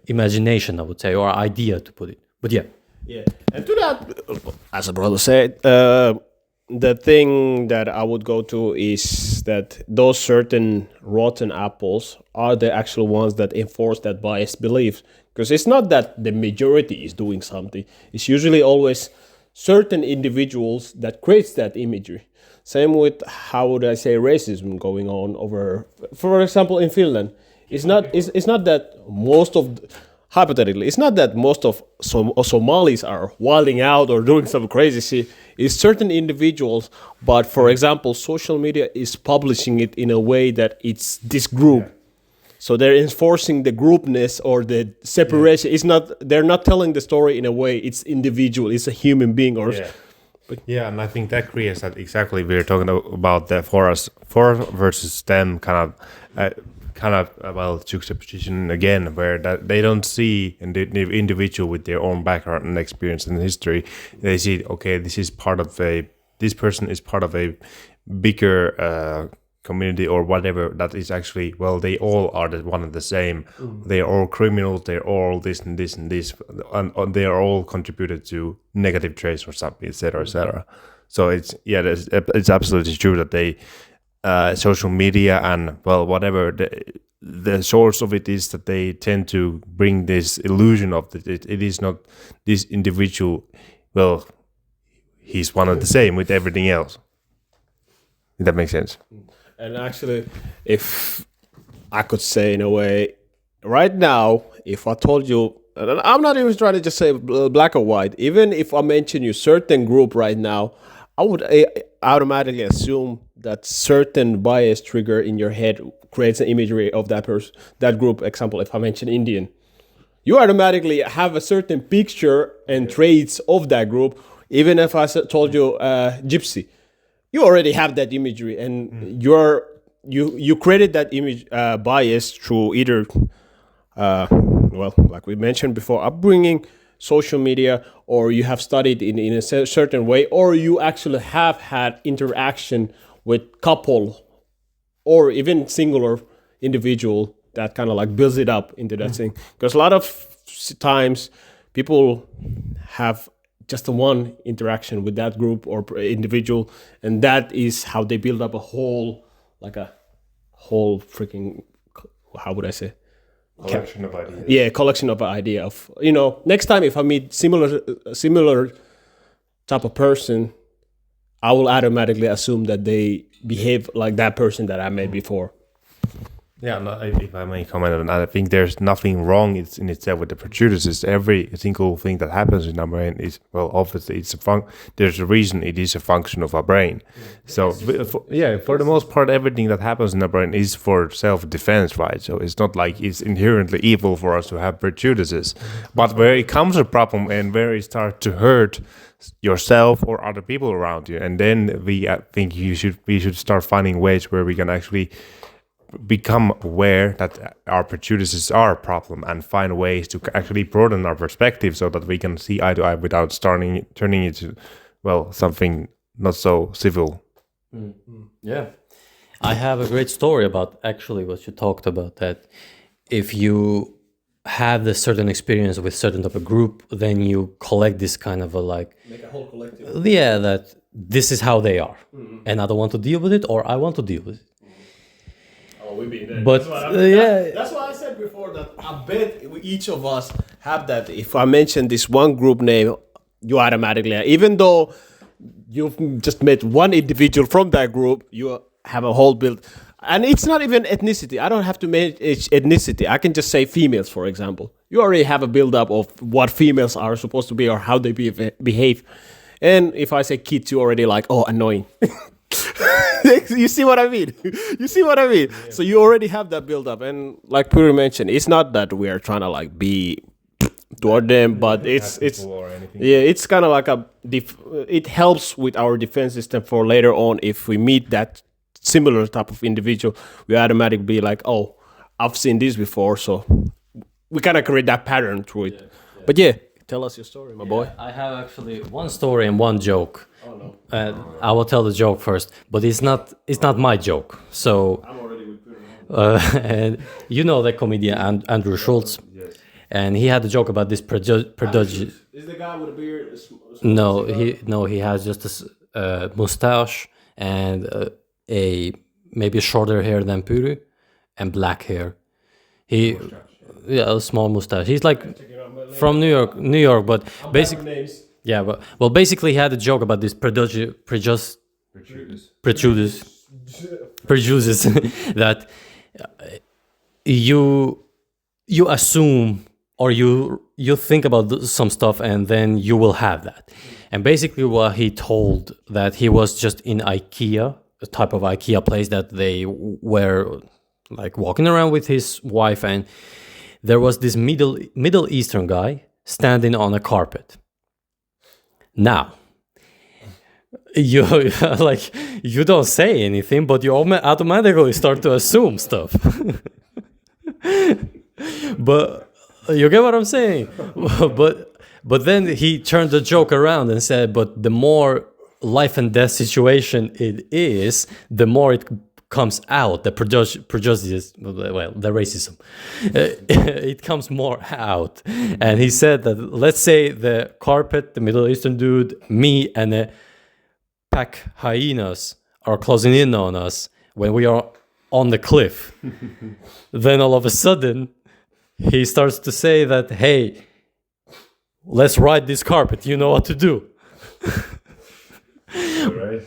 imagination, I would say, or idea to put it. But yeah. Yeah, and to that, as a brother said, the thing that I would go to is that those certain rotten apples are the actual ones that enforce that biased belief. Because it's not that the majority is doing something. It's usually always certain individuals that creates that imagery. Same with, how would I say, racism going on over, for example, in Finland. It's not that most of... Hypothetically, it's not that most of Somalis are wilding out or doing some crazy shit. It's certain individuals, but for example, social media is publishing it in a way that it's this group. Yeah. So they're enforcing the groupness or the separation. Yeah. It's not. They're not telling the story in a way. It's individual. It's a human being. Or and I think that creates that exactly we're talking about the for versus them kind of about juxtaposition again, where that they don't see an individual with their own background and experience in history. They see, okay, this person is part of a bigger community or whatever. That is actually, well, they all are one and the same. They are all criminals. They're all this and this and this, and they are all contributed to negative traits or something, etc., etc. So it's absolutely true that they. Social media and, well, whatever the source of it is, that they tend to bring this illusion of that it is not this individual, well, he's one and the same with everything else. If that makes sense. And actually, if I could say in a way, right now, if I told you, and I'm not even trying to just say black or white, even if I mention you certain group right now, I would automatically assume that certain bias trigger in your head creates an imagery of that person, that group. Example, if I mention Indian, you automatically have a certain picture and traits of that group. Even if I told you Gypsy, you already have that imagery, and you created that image bias through either, well, like we mentioned before, upbringing, social media, or you have studied in a certain way, or you actually have had interaction with couple or even singular individual that kind of like builds it up into that thing. Because a lot of times people have just one interaction with that group or individual, and that is how they build up a whole freaking, how would I say? Collection of ideas. Yeah, collection of idea of, you know, next time if I meet similar type of person, I will automatically assume that they behave like that person that I met before. Yeah, no, if I may comment on that, I think there's nothing wrong in itself with the prejudices. Every single thing that happens in our brain is, well, obviously it's there's a reason it is a function of our brain. So, for the most part, everything that happens in our brain is for self-defense, right? So it's not like it's inherently evil for us to have prejudices. But where it comes a problem and where it starts to hurt yourself or other people around you, and then I think we should start finding ways where we can actually become aware that our prejudices are a problem and find ways to actually broaden our perspective so that we can see eye to eye without turning it to, well, something not so civil. Yeah. I have a great story about actually what you talked about, that if you have the certain experience with certain type of group, then you collect this kind of a like, Make a whole collective. yeah, that this is how they are, and I don't want to deal with it, or I want to deal with it. Oh, we've been there. But That's why I said before that I bet each of us have that. If I mention this one group name, you automatically, even though you've just met one individual from that group, you have a whole build. And it's not even ethnicity. I don't have to make ethnicity. I can just say females, for example. You already have a build-up of what females are supposed to be or how they behave. And if I say kids, you already like, oh, annoying. You see what I mean? You see what I mean? Yeah. So you already have that build-up. And like Puri mentioned, it's not that we are trying to like be toward them, but it's kind of like it helps with our defense system for later on. If we meet that similar type of individual, we automatically be like, oh, I've seen this before, so we kind of create that pattern through it. Yeah. But yeah, tell us your story, my boy. I have actually one story and one joke. Oh no! I will tell the joke first, but it's not my joke. So I'm already with and you know the comedian Andrew Schultz. Yes. And he had a joke about this prodigy. Is the guy with a beard? No, he has just a mustache and a maybe shorter hair than Puru and black hair. A small mustache. He's like from New York, but basically, yeah, basically he had a joke about this prejudice that you assume or you think about some stuff and then you will have that. And basically what he told, that he was just in IKEA, a type of IKEA place that they were like walking around with his wife, and there was this Middle Eastern guy standing on a carpet. Now, you like you don't say anything, but you automatically start to assume stuff. But you get what I'm saying? But then he turned the joke around and said, but the more life and death situation it is, the more it comes out, the prejudice, well, the racism, it comes more out. And he said that, let's say the carpet, the Middle Eastern dude, me, and a pack hyenas are closing in on us when we are on the cliff. Then all of a sudden, he starts to say that, hey, let's ride this carpet, you know what to do. Right.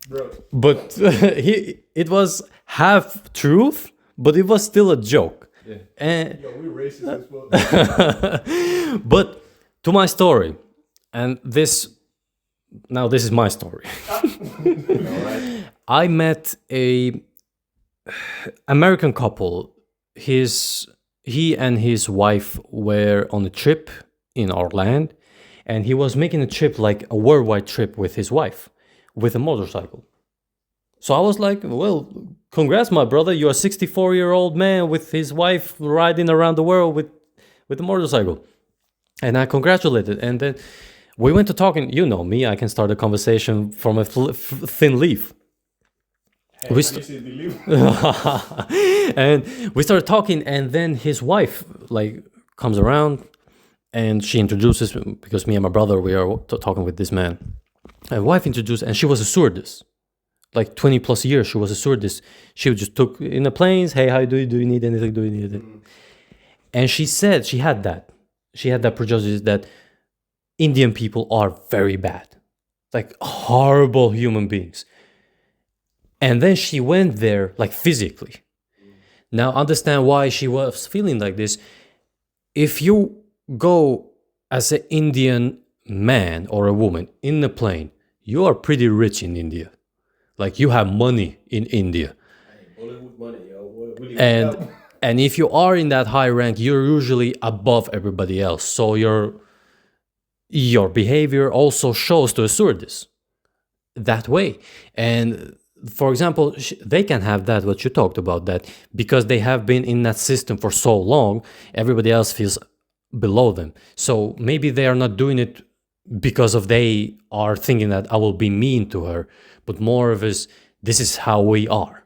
Bro. But it was half truth, but it was still a joke. Yeah. And We're racist as well. but to my story, and this is my story. Right. I met a American couple. He and his wife were on a trip in our land, and he was making a trip, like a worldwide trip with his wife, with a motorcycle. So I was like, well, congrats, my brother. You're a 64-year-old man with his wife riding around the world with a motorcycle. And I congratulated. And then we went to talking. You know me, I can start a conversation from a thin leaf. Hey, and we started talking, and then his wife like comes around, and she introduces, because me and my brother, we are talking with this man. And wife introduced, and she was a stewardess. Like 20 plus years, she was a stewardess. She just took in the planes, hey, how do you need anything? Do you need it? And she said she had that prejudice that Indian people are very bad, like horrible human beings. And then she went there, like physically. Now understand why she was feeling like this. If you go as an Indian man or a woman in a plane, you are pretty rich in India. Like you have money in India. Bollywood money, yo. And if you are in that high rank, you're usually above everybody else. So your behavior also shows to a stewardess that way. And for example, they can have that, what you talked about, that because they have been in that system for so long, everybody else feels below them. So maybe they are not doing it because of they are thinking that I will be mean to her, but more of this is how we are.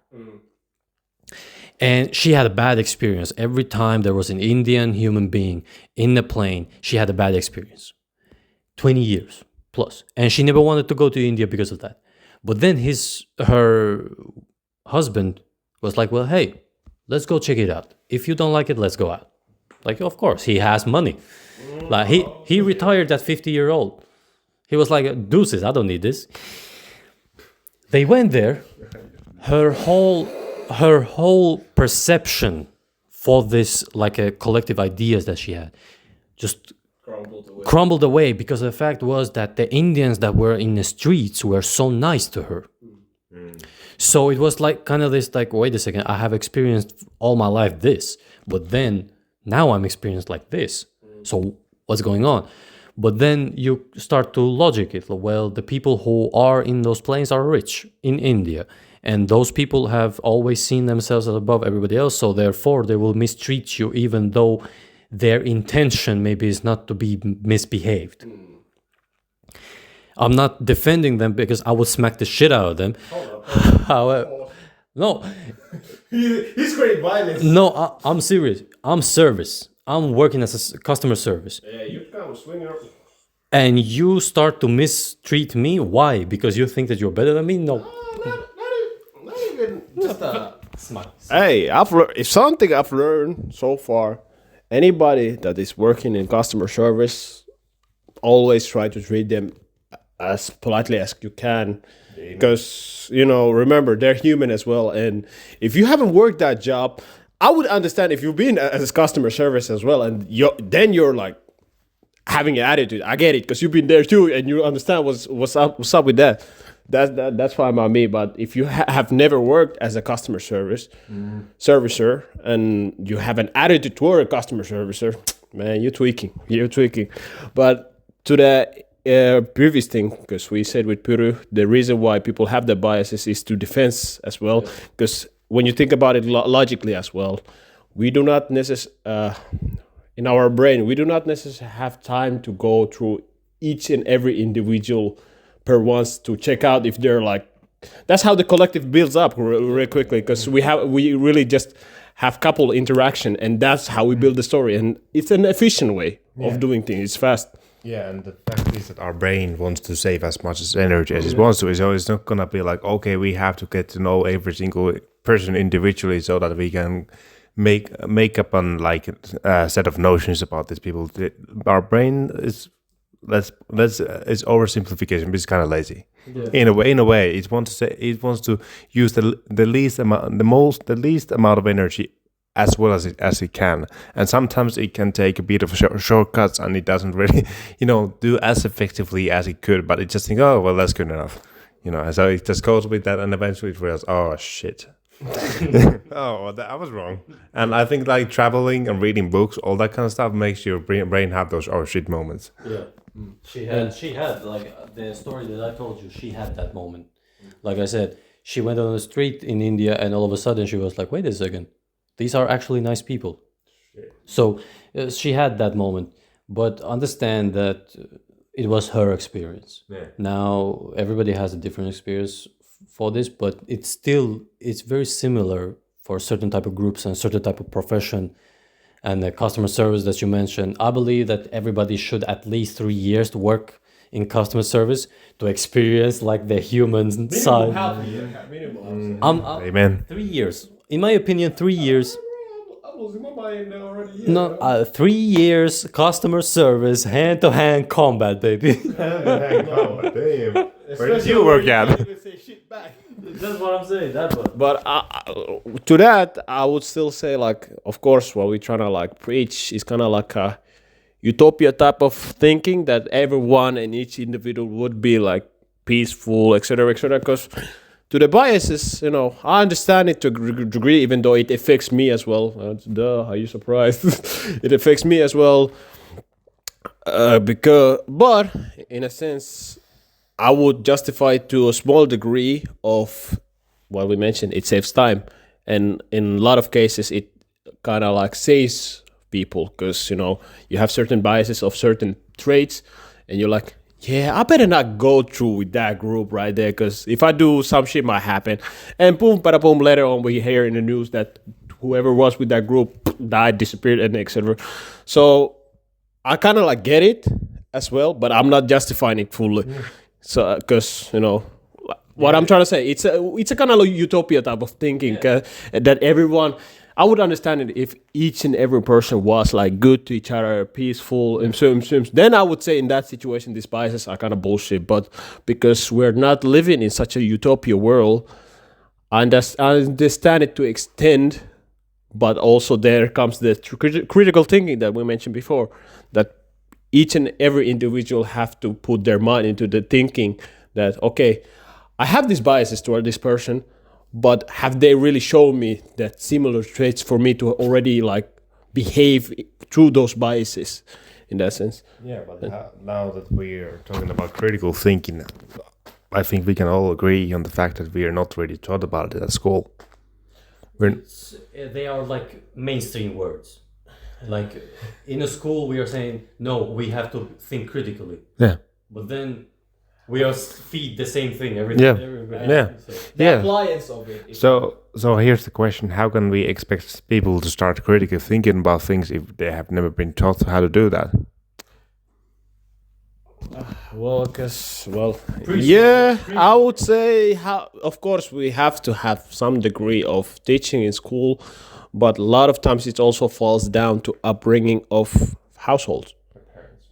And she had a bad experience. Every time there was an Indian human being in the plane, she had a bad experience. 20 years plus. And she never wanted to go to India because of that. But then her husband was like, well, hey, let's go check it out. If you don't like it, let's go out. Like, of course, he has money. Like he retired at 50-year-old. He was like, deuces, I don't need this. They went there. Her whole perception for this, like a collective ideas that she had, just crumbled away because the fact was that the Indians that were in the streets were so nice to her. So it was like kind of this, like, wait a second, I have experienced all my life this, but then now I'm experienced like this. So what's going on? But then you start to logic it. Well, the people who are in those planes are rich in India. And those people have always seen themselves as above everybody else. So therefore, they will mistreat you even though their intention maybe is not to be misbehaved. I'm not defending them because I would smack the shit out of them. However, no. He's great violence. No, I'm serious. I'm service. I'm working as a customer service. Yeah, you kind of swing up. And you start to mistreat me. Why? Because you think that you're better than me? No. Not even just smile. Hey, if something I've learned so far, anybody that is working in customer service, always try to treat them as politely as you can. Because, remember, they're human as well. And if you haven't worked that job, I would understand if you've been as customer service as well, and then you're like having an attitude. I get it, because you've been there too, and you understand what's up with that. That's fine by me. But if you have never worked as a customer servicer, and you have an attitude toward a customer servicer, man, you're tweaking. But to the previous thing, because we said with Pyry, the reason why people have the biases is to defense as well, because when you think about it logically as well, we do not necessarily, in our brain, we do not necessarily have time to go through each and every individual per once to check out if they're like, that's how the collective builds up really quickly, because we really just have couple interaction, and that's how we build the story, and it's an efficient way of doing things. It's fast. Yeah, and the fact is that our brain wants to save as much as energy as it wants to. So it's not gonna be like, okay, we have to get to know every single person individually so that we can make up on like a set of notions about these people. Our brain is it's oversimplification, but it's kind of lazy. Yeah. In a way, it wants to use the least amount of energy as well as it can, and sometimes it can take a bit of shortcuts, and it doesn't really, do as effectively as it could. But it just think, oh well, that's good enough, and so it just goes with that, and eventually it realizes, oh shit, I was wrong. And I think like traveling and reading books, all that kind of stuff makes your brain have those oh shit moments. Yeah, she had like the story that I told you. She had that moment. Like I said, she went on the street in India, and all of a sudden she was like, wait a second. These are actually nice people. So she had that moment, but understand that it was her experience. Yeah. Now everybody has a different experience for this, but it's very similar for certain type of groups and certain type of profession. And the customer service that you mentioned, I believe that everybody should at least 3 years to work in customer service to experience like the human side. Minimum. Amen. 3 years. In my opinion, 3 years. I'm losing my mind already. Yeah. No, 3 years customer service, hand-to-hand combat, baby. Hand-to-hand combat, damn. Where did you work at? That's what I'm saying. That one. But to that, I would still say, like, of course, what we're trying to like preach is kind of like a utopia type of thinking that everyone and each individual would be like peaceful, etc., etc. Because to the biases, I understand it to a degree, even though it affects me as well. Are you surprised? It affects me as well. But in a sense, I would justify it to a small degree of what we mentioned, it saves time, and in a lot of cases, it kind of like saves people because you have certain biases of certain traits, and you're like, yeah, I better not go through with that group right there because if I do, some shit might happen, and boom, bada boom. Later on, we hear in the news that whoever was with that group died, disappeared, and etc. So I kind of like get it as well, but I'm not justifying it fully. So because what I'm trying to say, it's a kind of like utopia type of thinking that everyone. I would understand it if each and every person was like good to each other, peaceful, and so then I would say in that situation these biases are kind of bullshit. But because we're not living in such a utopia world, I understand it to extend. But also there comes the critical thinking that we mentioned before, that each and every individual have to put their mind into the thinking that, okay, I have these biases toward this person, but have they really shown me that similar traits for me to already like behave through those biases in that sense? Yeah, but now that we are talking about critical thinking, I think we can all agree on the fact that we are not really taught about it at school. They are like mainstream words. Like in a school, we are saying, no, we have to think critically. Yeah. But then we are feed the same thing every Yeah. day. So. The appliance of it. So here's the question: how can we expect people to start critically thinking about things if they have never been taught how to do that? I would say of course we have to have some degree of teaching in school, but a lot of times it also falls down to upbringing of households.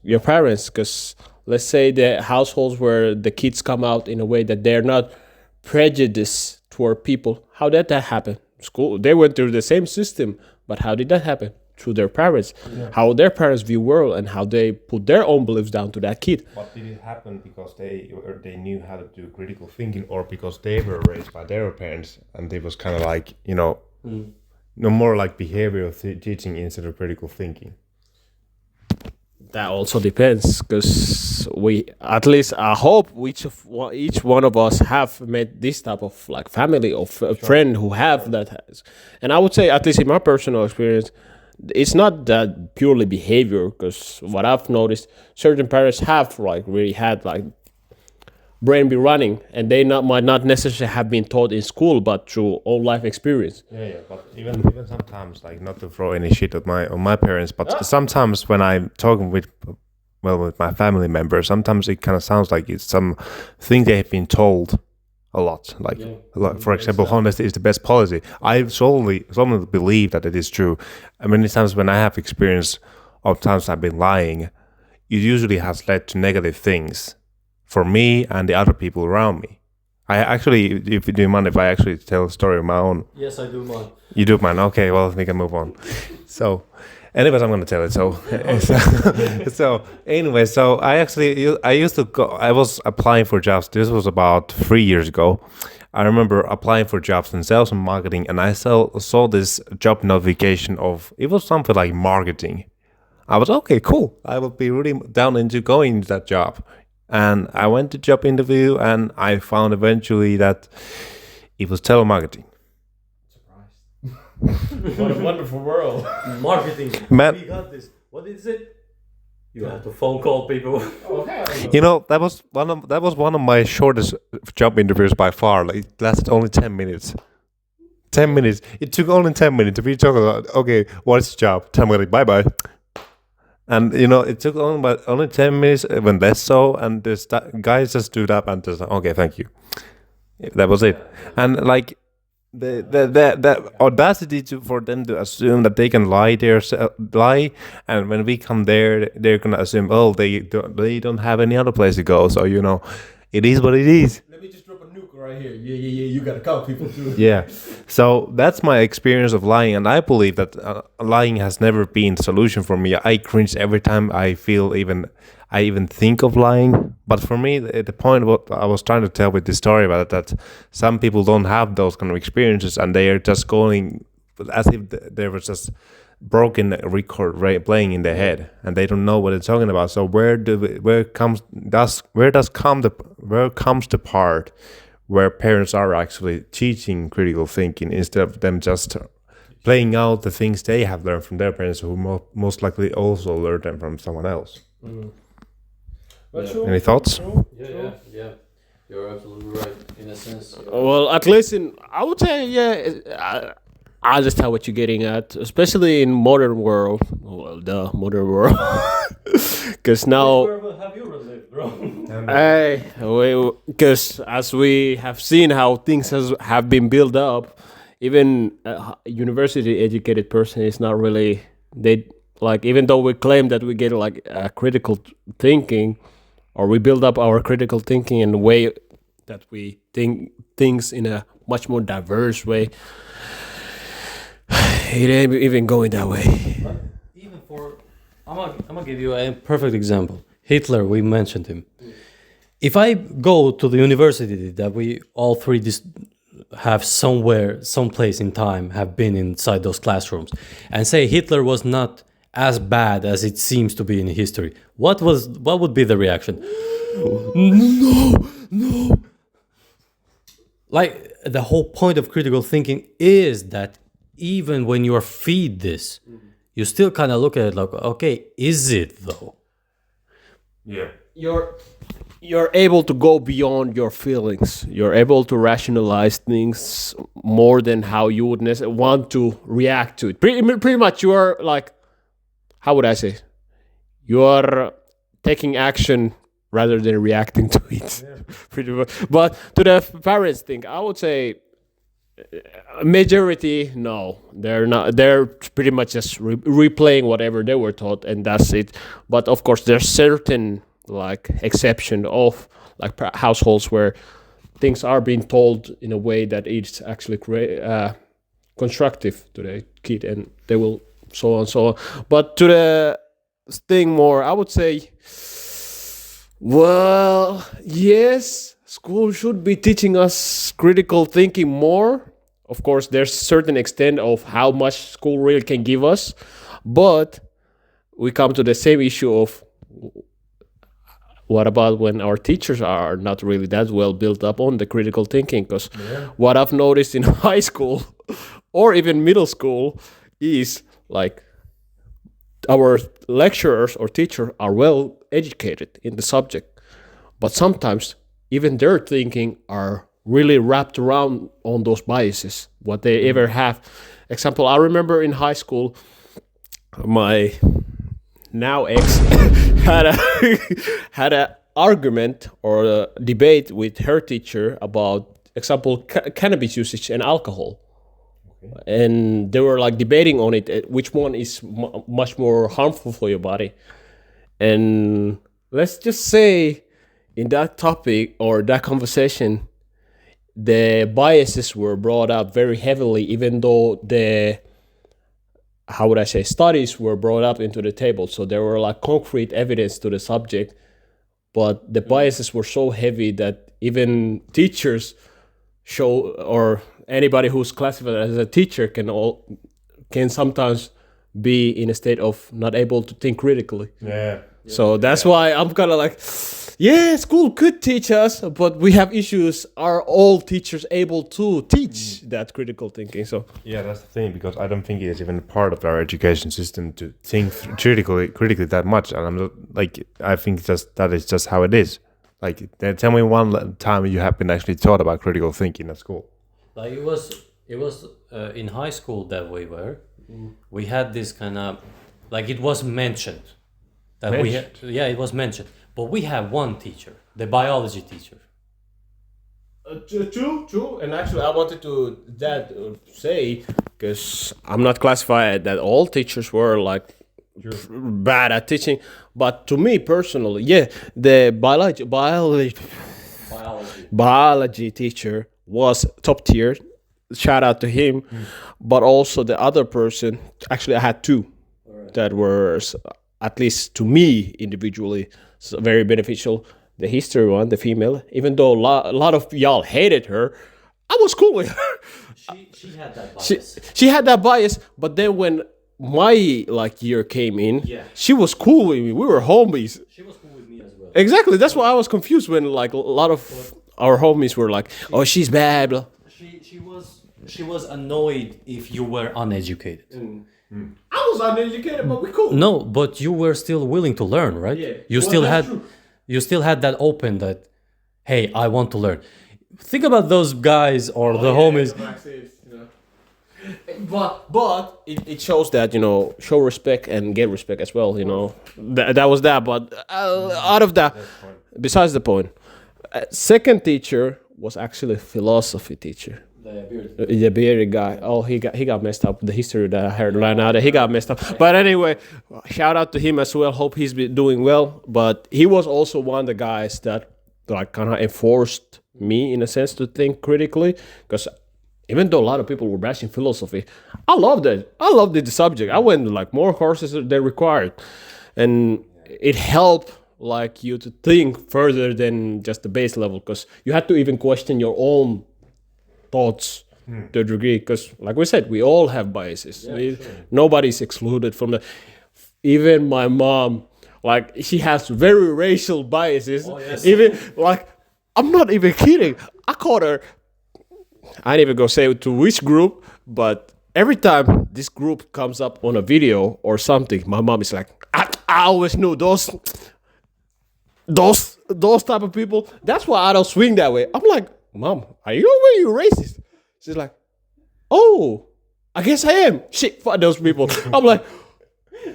Your parents, because let's say the households where the kids come out in a way that they're not prejudiced toward people. How did that happen? School, they went through the same system, but how did that happen? Through their parents, how their parents view world and how they put their own beliefs down to that kid. But did it happen because they knew how to do critical thinking, or because they were raised by their parents and it was kind of like no more like behavioral teaching instead of critical thinking? That also depends, because we, at least I hope each one of us have met this type of like family or friend who have that. And I would say, at least in my personal experience, it's not that purely behavior, because what I've noticed, certain parents have like really had like brain be running, and they might not necessarily have been taught in school, but through own life experience. Yeah, but even sometimes, like, not to throw any shit at my parents, but sometimes when I'm talking with my family members, sometimes it kind of sounds like it's something they have been told a lot. Like, for example, honesty is the best policy. I solely believe that it is true. And many times when I have experience of times I've been lying, it usually has led to negative things for me and the other people around me. I actually, if you do mind, if I actually tell a story of my own. Yes, I do mind. You do mind? Okay, well, we can move on. So, anyways, I'm going to tell it. So I used to go, I was applying for jobs. This was about 3 years ago. I remember applying for jobs in sales and marketing, and I saw this job notification it was something like marketing. I was, okay, cool. I would be really down into going into that job. And I went to job interview, and I found eventually that it was telemarketing. What a wonderful world. Marketing. Man, We got this. What is it? You have to phone call people. that was one of my shortest job interviews by far. Like, it lasted only 10 minutes. 10 minutes. It took only 10 minutes to be talking about, okay, what's the job? Tell me, bye-bye. And, it took only 10 minutes, when less so, and this guy just stood up and just, okay, thank you. That was it. And, like, the audacity for them to assume that they can lie, and when we come there, they're gonna assume, oh, they don't have any other place to go, so it is what it is. Let me just drop a nuke right here. Yeah, you gotta call people too. Yeah, so that's my experience of lying, and I believe that lying has never been a solution for me. I cringe every time I even think of lying. But for me, the point what I was trying to tell with this story about that some people don't have those kind of experiences, and they are just going as if there was just broken record playing in their head, and they don't know what it's talking about. So where comes the part where parents are actually teaching critical thinking instead of them just playing out the things they have learned from their parents, who most likely also learned them from someone else. Any thoughts? Yeah. You're absolutely right in a sense. Well, at least I would say, I understand what you're getting at, especially in modern world. Well, the modern world, because now, Where have you lived, bro? because as we have seen how things have been built up, even a university educated person is not really they like. Even though we claim that we get like critical thinking, or we build up our critical thinking in a way that we think things in a much more diverse way. It ain't even going that way. But even I'm gonna give you a perfect example. Hitler, we mentioned him. If I go to the university that we all three have someplace in time, have been inside those classrooms, and say Hitler was not as bad as it seems to be in history, what would be the reaction? No. Like, the whole point of critical thinking is that even when you are feed this, you still kind of look at it like, okay, is it though? Yeah. You're able to go beyond your feelings. You're able to rationalize things more than how you would want to react to it. Pretty much, you are like, how would I say? You are taking action rather than reacting to it. Yeah. Pretty much. But to the parents thing, I would say majority, no, they're not. They're pretty much just replaying whatever they were taught, and that's it. But of course, there's certain like exception of like households where things are being told in a way that it's actually constructive to the kid, and they will so on. But to the thing more, I would say, well, yes, school should be teaching us critical thinking more. Of course, there's certain extent of how much school really can give us, but we come to the same issue of what about when our teachers are not really that well built up on the critical thinking? Because what I've noticed in high school or even middle school is like our lecturers or teachers are well educated in the subject, but sometimes even their thinking are really wrapped around on those biases, what they ever have. Example, I remember in high school, my now ex had a argument or a debate with her teacher about, example, cannabis usage and alcohol. And they were like debating on it, which one is much more harmful for your body. And let's just say in that topic or that conversation, the biases were brought up very heavily, even though the, how would I say, studies were brought up into the table. So there were like concrete evidence to the subject, but the biases were so heavy that even teachers show, or anybody who's classified as a teacher can sometimes be in a state of not able to think critically. Yeah. So that's why I'm kind of like, yeah, school could teach us, but we have issues. Are all teachers able to teach that critical thinking? So yeah, that's the thing, because I don't think it is even part of our education system to think critically that much. And I'm not, like, I think that is just how it is. Like, tell me one time you have been actually taught about critical thinking at school. Like, it was in high school that we had this kind of, like, it was mentioned. It was mentioned. But we have one teacher, the biology teacher. True. And actually, I wanted to say, because I'm not classified that all teachers were like bad at teaching, but to me personally, yeah, the biology teacher was top tier. Shout out to him. But also the other person, actually I had two that were, at least to me individually, very beneficial. The history one, the female, even though a lot of y'all hated her, I was cool with her. She had that bias. She had that bias, but then when my year came in, she was cool with me. We were homies. She was cool with me as well. Exactly. That's why I was confused when a lot of our homies were like, "Oh, she's bad." Blah. She was annoyed if you were uneducated. I was uneducated, but we cool. No, but you were still willing to learn, right? Yeah. You Well, still that's had true. you still had that open that, hey, I want to learn. Think about those guys or the homies. But it shows that, show respect and get respect as well. That was that. But out of that, besides the point, second teacher was actually a philosophy teacher. The bearded guy. Oh, he got messed up. The history that I heard right now, that he got messed up. But anyway, shout out to him as well. Hope he's been doing well. But he was also one of the guys that like kind of enforced me in a sense to think critically, because even though a lot of people were bashing philosophy, I loved it. I loved the subject. I went like more courses than required, and it helped like you to think further than just the base level, because you had to even question your own thoughts to a degree, because like we said, we all have biases. Nobody's excluded from that. Even my mom, like, she has very racial biases. Even like, I'm not even kidding. I caught her, I didn't even go say to which group, but every time this group comes up on a video or something, my mom is like, I always knew those type of people. That's why I don't swing that way. I'm like, Mom, are you racist? She's like, oh, I guess I am. Shit, fuck those people. I'm like,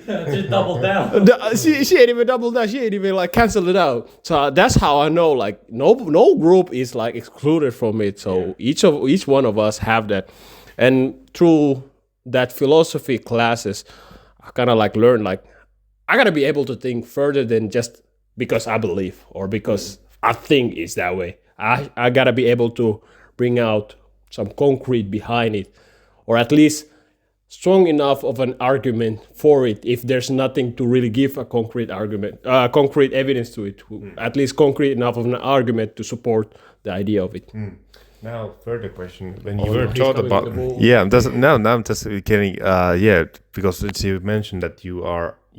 Just double down. she ain't even double down. She ain't even like cancel it out. So that's how I know like no group is like excluded from it. So each one of us have that, and through that philosophy classes, I kind of like learned like I gotta be able to think further than just because I believe or because I think it's that way. I gotta be able to bring out some concrete behind it, or at least strong enough of an argument for it if there's nothing to really give a concrete argument, concrete evidence to it, at least concrete enough of an argument to support the idea of it. Now, further question: when you were taught about, now I'm just getting, because since you mentioned that you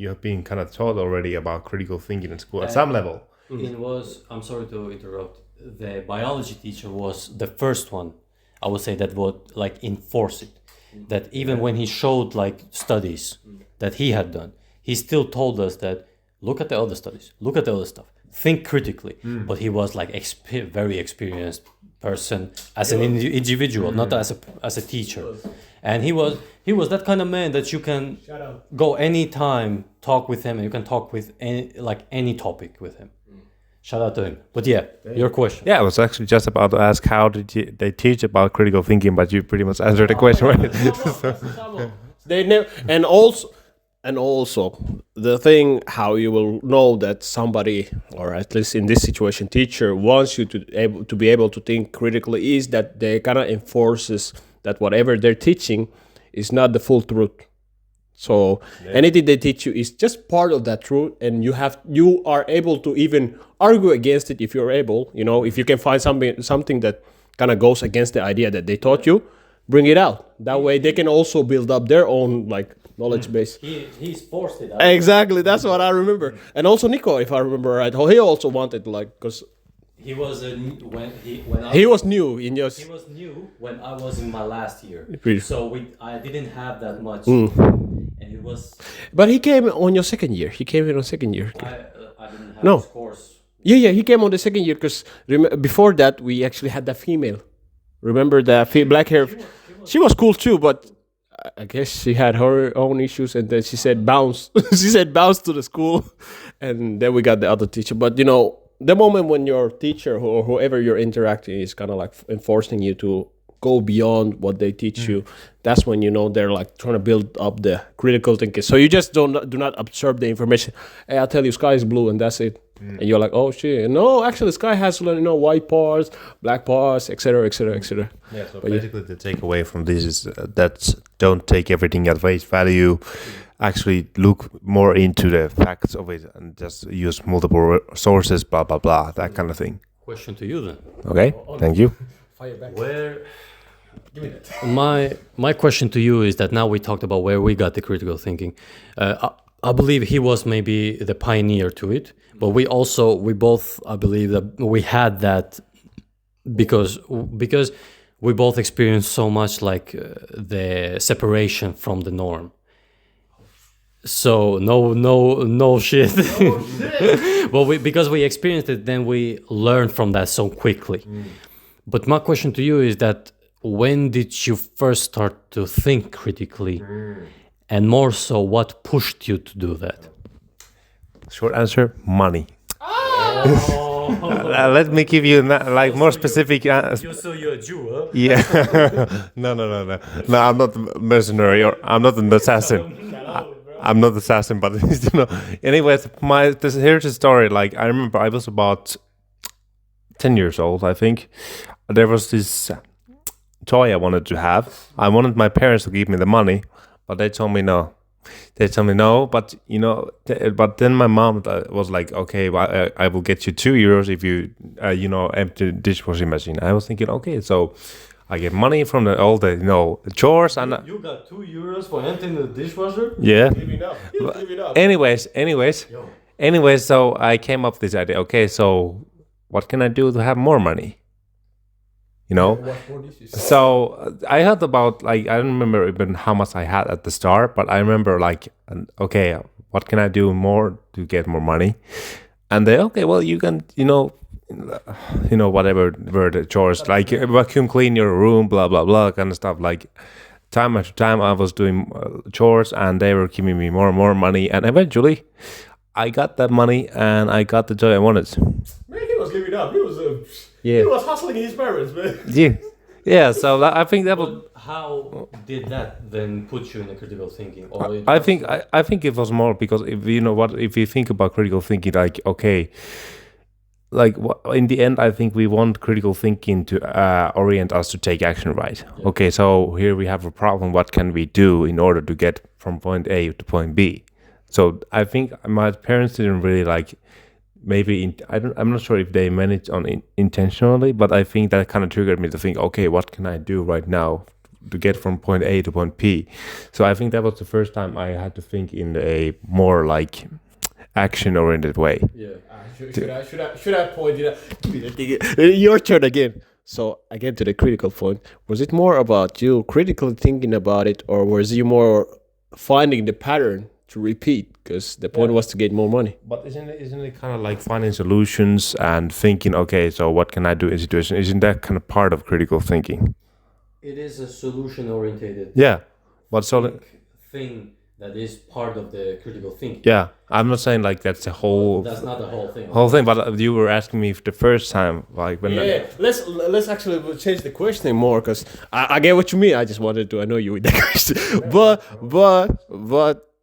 have been kind of taught already about critical thinking in school at some level. It was, I'm sorry to interrupt, the biology teacher was the first one, I would say, that would like enforce it. That even when he showed like studies that he had done, he still told us that look at the other studies, look at the other stuff, think critically. But he was like very experienced person as an individual, not as a teacher. And he was that kind of man that you can go anytime, talk with him, and you can talk with any topic with him. Shout out to him. But yeah, your question. Yeah, I was actually just about to ask how did they teach about critical thinking, but you pretty much answered the question, right? They never, and also the thing how you will know that somebody, or at least in this situation, teacher wants you to be able to think critically is that they kind of enforces that whatever they're teaching is not the full truth. So anything they teach you is just part of that truth, and you are able to even argue against it if you're able. If you can find something that kind of goes against the idea that they taught you, bring it out. That way they can also build up their own like knowledge base. He's forced it out. Exactly, that's what I remember. And also Nico, if I remember right, he also wanted because he was he was new in your. He was new when I was in my last year, Really? so I didn't have that much, and it was. But he came on your second year. He came in on second year. I didn't have No. this course. Yeah, he came on the second year because before that we actually had that female. Remember that black hair? She was cool too, but I guess she had her own issues, and then she said bounce. She said bounce to the school, and then we got the other teacher. But the moment when your teacher or whoever you're interacting is kind of like enforcing you to go beyond what they teach you, that's when they're like trying to build up the critical thinking. So you just do not absorb the information. Hey, I tell you, sky is blue, and that's it. And you're like, oh shit, no, actually, sky has white parts, black parts, etc., etc., etc. Yeah. So basically, the takeaway from this is that don't take everything at face value. Actually, look more into the facts of it and just use multiple sources, blah blah blah, that kind of thing. Question to you then. Okay, thank you. Where? Give me that. My question to you is that now we talked about where we got the critical thinking. I believe he was maybe the pioneer to it, but we both, I believe that we had that because we both experience so much like the separation from the norm. So no shit. Well, because we experienced it, then we learn from that so quickly. But my question to you is that when did you first start to think critically, and more so, what pushed you to do that? Short answer: money. Let me give you like more specific. So you're a Jew, huh? Yeah. No. I'm not a mercenary, or I'm not an assassin. I'm not assassin, but Anyways, here's the story. Like, I remember I was about 10 years old, I think. There was this toy I wanted to have. I wanted my parents to give me the money, but they told me no. But but then my mom was like, okay, well, I will get you €2 if you empty the dishwashing machine. I was thinking, okay, so I get money from all the chores, and You got €2 for emptying the dishwasher? yeah. Give it up. Anyways, so I came up with this idea. Okay, so what can I do to have more money? So I heard about, like, I don't remember even how much I had at the start, but I remember like, okay, what can I do more to get more money? And they, okay, well, you can, whatever were the chores, like vacuum clean your room, blah blah blah, kind of stuff. Like, time after time, I was doing chores, and they were giving me more and more money, and eventually, I got that money, and I got the joy I wanted. Man, he was giving up. He was Yeah. he was hustling his parents, man. Yeah. So I think that was. How did that then put you in a critical thinking? Or I think it was more because if you think about critical thinking, like, okay, like in the end, I think we want critical thinking to orient us to take action, right? Yeah. Okay, so here we have a problem. What can we do in order to get from point A to point B? So I think my parents didn't really like. Maybe I'm not sure if they managed on intentionally, but I think that kind of triggered me to think, okay, what can I do right now to get from point A to point P? So I think that was the first time I had to think in a more like action-oriented way. Yeah. Should I point it out? Give me that thing. Your turn again. So again, to the critical point, was it more about you critically thinking about it, or was you more finding the pattern to repeat? Because the point was to get more money. But isn't it kind of like finding solutions and thinking, okay, so what can I do in a situation? Isn't that kind of part of critical thinking? It is a solution-oriented thing that is part of the critical thinking. Yeah, I'm not saying like that's the whole. That's not the whole thing. But you were asking me the first time, like when. Yeah, let's actually change the question more, because I get what you mean. I just wanted to annoy you with that question. But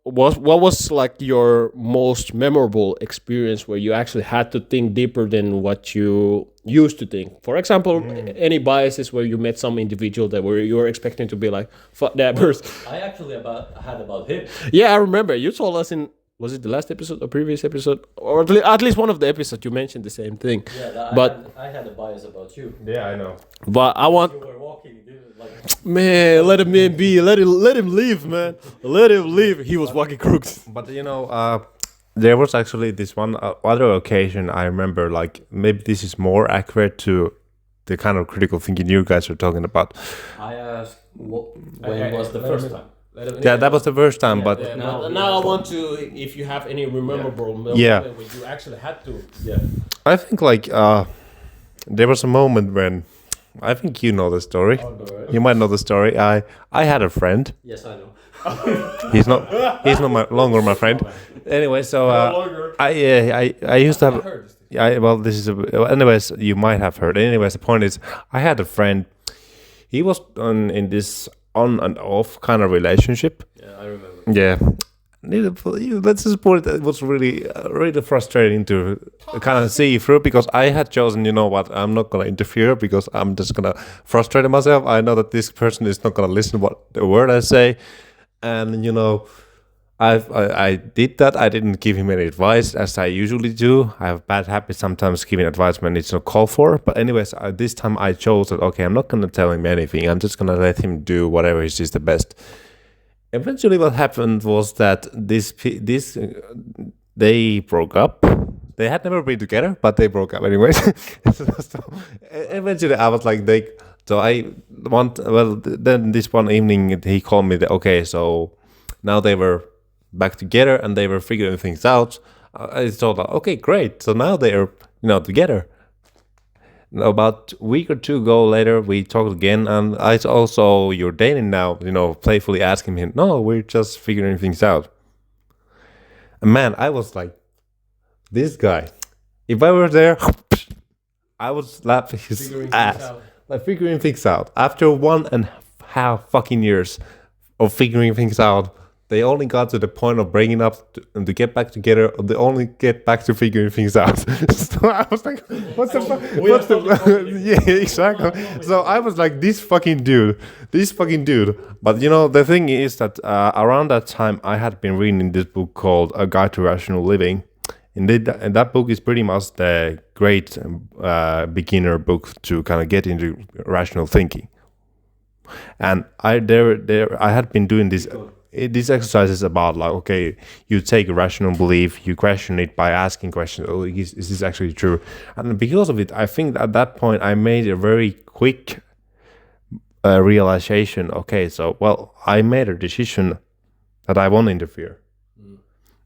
what was like your most memorable experience where you actually had to think deeper than what you used to think? For example, any biases where you met some individual that you were expecting to be like, fuck that person. I actually had about him. Yeah, I remember you told us was it the last episode or previous episode, or at least one of the episodes you mentioned the same thing. Yeah, I had a bias about you. Yeah, I know. But I want. You were walking, dude, like. Man, let him be. Let him leave, man. Let him leave. He was walking crooked. But there was actually this one other occasion I remember. Like, maybe this is more accurate to the kind of critical thinking you guys are talking about. I asked when was the first time. Yeah, that was the first time, but now I want to, if you have any memorable moment when you actually had to. Yeah. I think like there was a moment when I think you know the story. Oh, no, right? You might know the story. I had a friend. Yes, I know. He's not longer my friend. Anyway, so I used to have. This is anyways. You might have heard. Anyways, the point is, I had a friend. He was in this on and off kind of relationship. Yeah, I remember. Yeah. Let's just put it was really frustrating to kind of see through, because I had chosen, I'm not going to interfere because I'm just going to frustrate myself. I know that this person is not going to listen to the word I say. And, I did that. I didn't give him any advice as I usually do. I have bad habits sometimes giving advice when it's not called for. But anyways, this time I chose that, okay, I'm not going to tell him anything. I'm just going to let him do whatever he sees the best. Eventually what happened was that they broke up. they had never been together, but they broke up anyways. So eventually, I was like, then this one evening he called me. Okay, so now they were back together and they were figuring things out. I thought, okay, great. So now they are, together. About a week or two later, we talked again, and I also, you're dating now, playfully asking him, no, we're just figuring things out. And man, I was like, this guy, if I were there, I would slap his ass. Like figuring things out. After 1.5 fucking years of figuring things out, they only got to the point of breaking up and to get back together. Or they only get back to figuring things out. So I was like, "What's the fuck? Yeah, exactly." So I was like, "This fucking dude." But the thing is that around that time, I had been reading this book called A Guide to Rational Living, and that book is pretty much the great beginner book to kind of get into rational thinking. And I had been doing these exercises about like, okay, you take a rational belief, you question it by asking questions. Oh, is this actually true? And because of it, I think at that point I made a very quick realization. Okay, so I made a decision that I won't interfere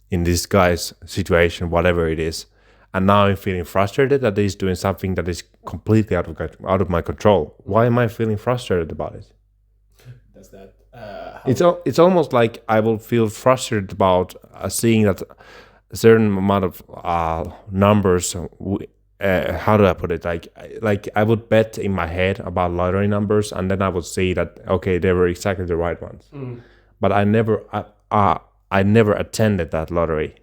in this guy's situation, whatever it is. And now I'm feeling frustrated that he's doing something that is completely out of my control. Why am I feeling frustrated about it? That's that. It's almost like I will feel frustrated about seeing that a certain amount of numbers. How do I put it? Like I would bet in my head about lottery numbers, and then I would see that okay, they were exactly the right ones. But I never attended that lottery.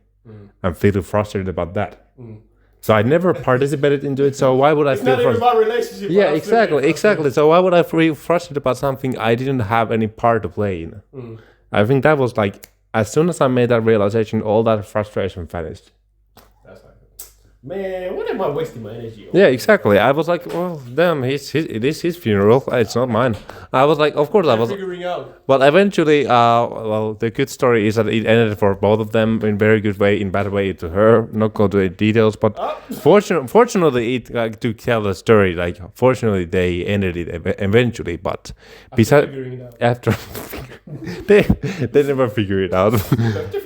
I'm feeling frustrated about that. So I never participated into it. So why would I feel frustrated? About relationship. Yeah, exactly. So why would I feel frustrated about something I didn't have any part to play in? I think that was like, as soon as I made that realization, all that frustration vanished. That's like, man, what am I wasting my energy on? Yeah, exactly. I was like, well, damn, it is his funeral. It's not mine. I was like, of course I was figuring out. But eventually, the good story is that it ended for both of them in very good way, in bad way to her. Not go to the details, but fortunately, to tell the story, like fortunately they ended it eventually. But besides, after they never figure it out.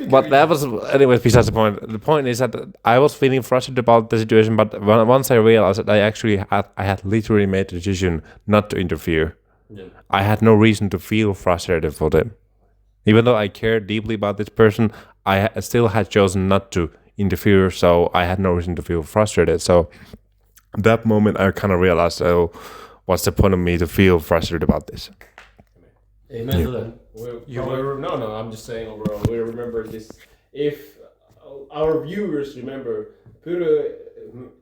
But that was, anyways, besides the point. The point is that I was feeling frustrated about the situation, but once I realized that I had literally made the decision not to interfere. Yeah. I had no reason to feel frustrated for them. Even though I cared deeply about this person, I still had chosen not to interfere, so I had no reason to feel frustrated. So at that moment, I kind of realized, what's the point of me to feel frustrated about this? Amen to that. No, I'm just saying overall, we remember this. If our viewers remember, Puro,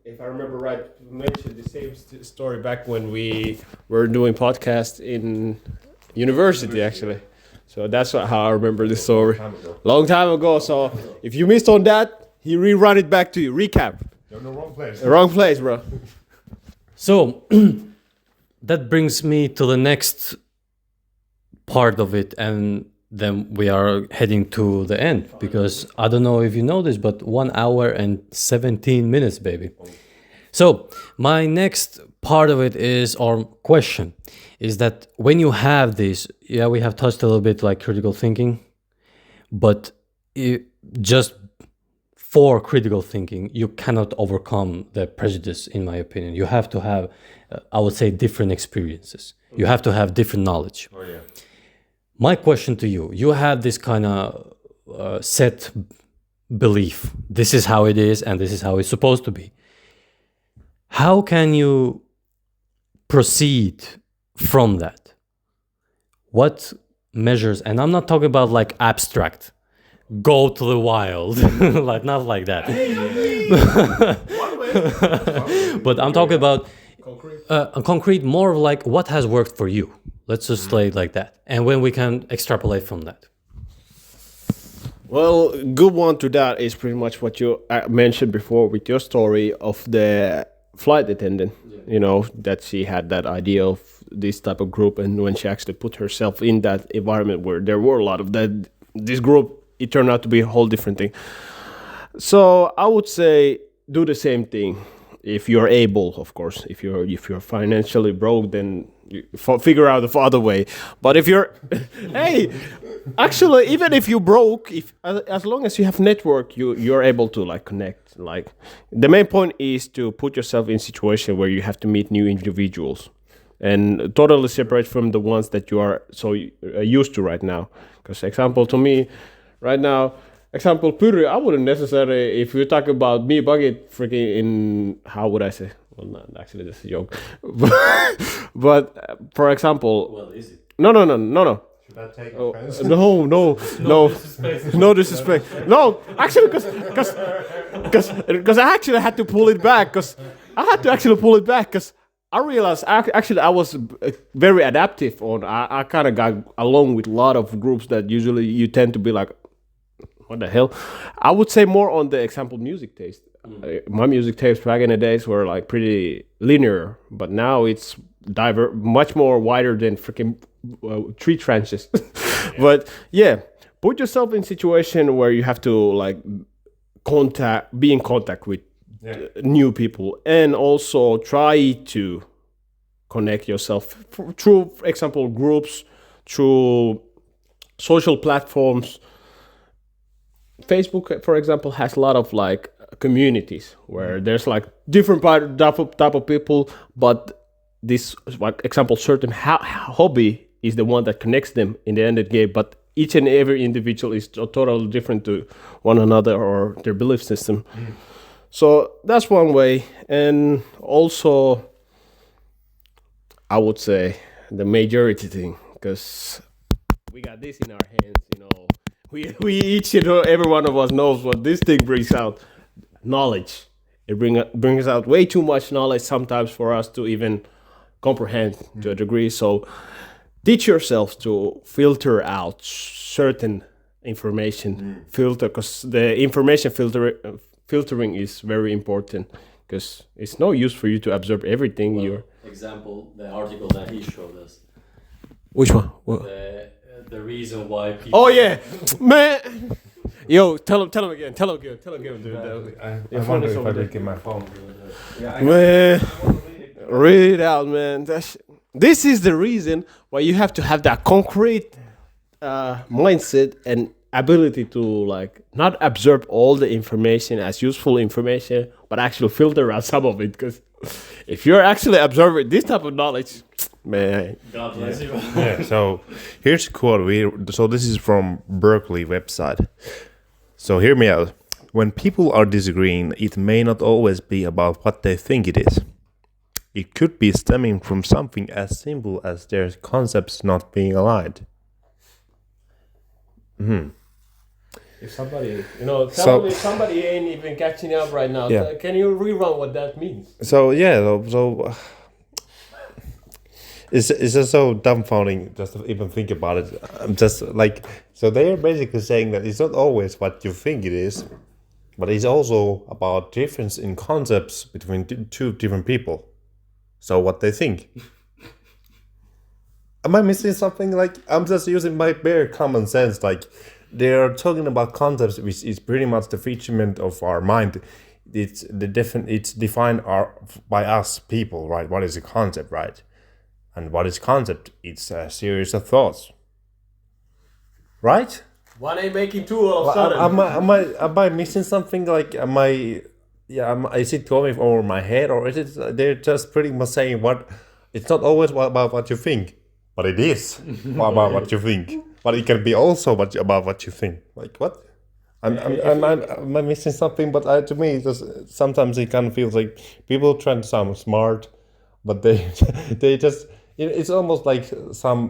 if I remember right, mentioned the same story back when we were doing podcasts in university, actually. So that's how I remember the story. Long time ago. So if you missed on that, he rerun it back to you. Recap. You're in the wrong place. The wrong place, bro. So that brings me to the next part of it, and then we are heading to the end, because I don't know if you know this, but 1 hour and 17 minutes, baby. So my next part of it is, or question, is that when you have this, we have touched a little bit like critical thinking, but just for critical thinking, you cannot overcome the prejudice, in my opinion. You have to have, I would say, different experiences. You have to have different knowledge. Oh, yeah. My question to you, you have this kind of set belief. This is how it is, and this is how it's supposed to be. How can you proceed from that? What measures, and I'm not talking about like abstract, go to the wild, like not like that. But I'm talking about a concrete, more of like what has worked for you. Let's just say it like that. And when we can extrapolate from that. Well, good one to that is pretty much what you mentioned before with your story of the flight attendant. You know, that she had that idea of this type of group, and when she actually put herself in that environment where there were a lot of that, this group, it turned out to be a whole different thing. So I would say do the same thing if you're able, of course. If you're financially broke, then you figure out the other way. But if you're, hey, actually, even if you broke, if as long as you have network, you're able to like connect. Like the main point is to put yourself in a situation where you have to meet new individuals, and totally separate from the ones that you are so used to right now. Because example to me, right now. Example, Pyry, I wouldn't necessarily, if you talk about me, Bucket, freaking in, how would I say? Well, not actually, that's a joke. But for example, Well, is it? no. Should I take offense? No disrespect. No, actually, because I actually had to pull it back, because I realized actually I was very adaptive on, I kind of got along with a lot of groups that usually you tend to be like, what the hell? I would say more on the example music taste. My music tastes back in the days were like pretty linear, but now it's much more wider than freaking tree trenches. But yeah, put yourself in a situation where you have to like be in contact with new people, and also try to connect yourself through, for example, groups, through social platforms. Facebook, for example, has a lot of like communities where there's like different type of people, but this, like example, certain hobby is the one that connects them in the end of the game. But each and every individual is totally different to one another or their belief system. So that's one way, and also I would say the majority thing, because we got this in our hands, you know. We each, you know, every one of us knows what this thing brings out. Knowledge. It brings out way too much knowledge sometimes for us to even comprehend to a degree. So teach yourself to filter out certain information. Filter, because the information filtering is very important, because it's no use for you to absorb everything. Well, example, the article that he showed us. Which one? The reason why people... Oh yeah, man. Yo, tell him again, dude. I wonder if I did get my phone. Man, read it out, man. This is the reason why you have to have that concrete mindset and ability to like not absorb all the information as useful information, but actually filter out some of it. Because if you're actually absorbing this type of knowledge, man, God bless you. Yeah, so here's a quote. So this is from Berkeley website. So hear me out. When people are disagreeing, it may not always be about what they think it is. It could be stemming from something as simple as their concepts not being aligned. if somebody, you know, tell me somebody ain't even catching up right now. Yeah. Can you rerun what that means? So yeah, so it's just so dumbfounding just to even think about it. I'm just like, so they are basically saying that it's not always what you think it is, but it's also about difference in concepts between two different people. So what they think. Am I missing something? Like, I'm just using my bare common sense. Like, they are talking about concepts, which is pretty much the featurement of our mind. It's defined by us people, right? What is a concept, right? And what is concept? It's a series of thoughts, right? One ain't making two all of a sudden. Am I missing something? Like, is it going over my head, or is it they're just pretty much saying what? It's not always about what you think, but it is about what you think. But it can be also about what you think. Like what? Am I missing something? But to me, sometimes it kind of feels like people trying to sound smart, but they just. It's almost like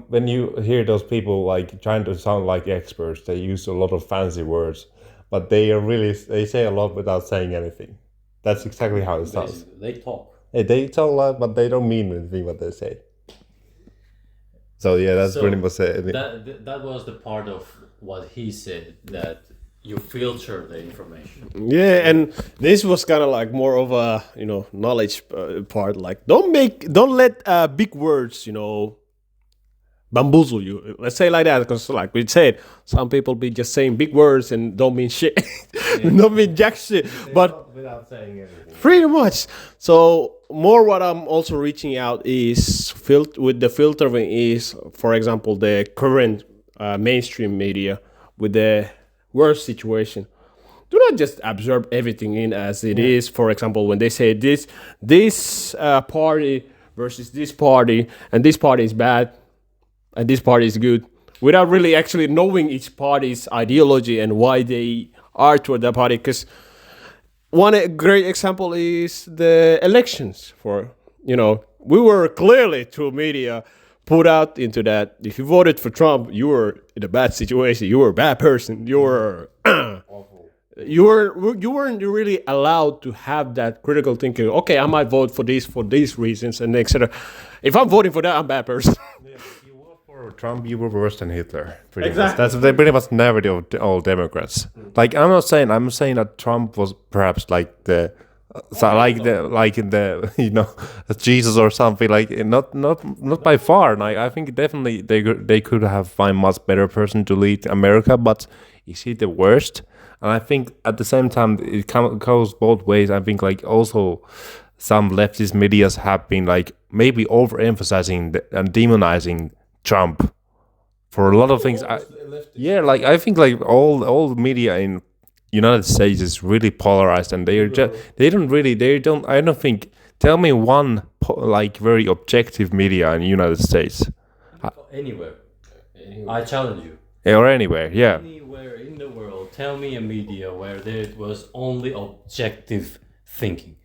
when you hear those people like trying to sound like experts, they use a lot of fancy words, but they say a lot without saying anything. That's exactly how it sounds. They talk. They talk a lot, but they don't mean anything what they say. So yeah, that's pretty much it. That was the part of what he said, that you filter the information. Yeah, and this was kind of like more of a knowledge part. Like don't let big words bamboozle you. Let's say like that, because like we said, some people be just saying big words and don't mean shit, don't mean jack shit. But without saying anything. pretty much. So more what I'm also reaching out is with the filtering is, for example, the current mainstream media with the worst situation. Do not just absorb everything in as it is. For example, when they say this party versus this party, and this party is bad, and this party is good, without really actually knowing each party's ideology and why they are toward that party. Because one great example is the elections. We were clearly through media put out into that if you voted for Trump, you were in a bad situation, you were a bad person, you were you weren't really allowed to have that critical thinking. Okay, I might vote for these reasons and etc. If I'm voting for that, I'm a bad person. Yeah, you vote for Trump, you were worse than Hitler. Exactly. Much. That's pretty much narrative of all Democrats. Like I'm saying that Trump was perhaps like the Jesus or something, like not by far. Like I think definitely they could have find much better person to lead America, but is he the worst? And I think at the same time it goes both ways. I think like also some leftist medias have been like maybe overemphasizing and demonizing Trump for a lot of things. I think like all the media in United States is really polarized, and I don't think. Tell me one like very objective media in the United States. Anywhere. I challenge you. Or anywhere, yeah. Anywhere in the world, tell me a media where there was only objective thinking.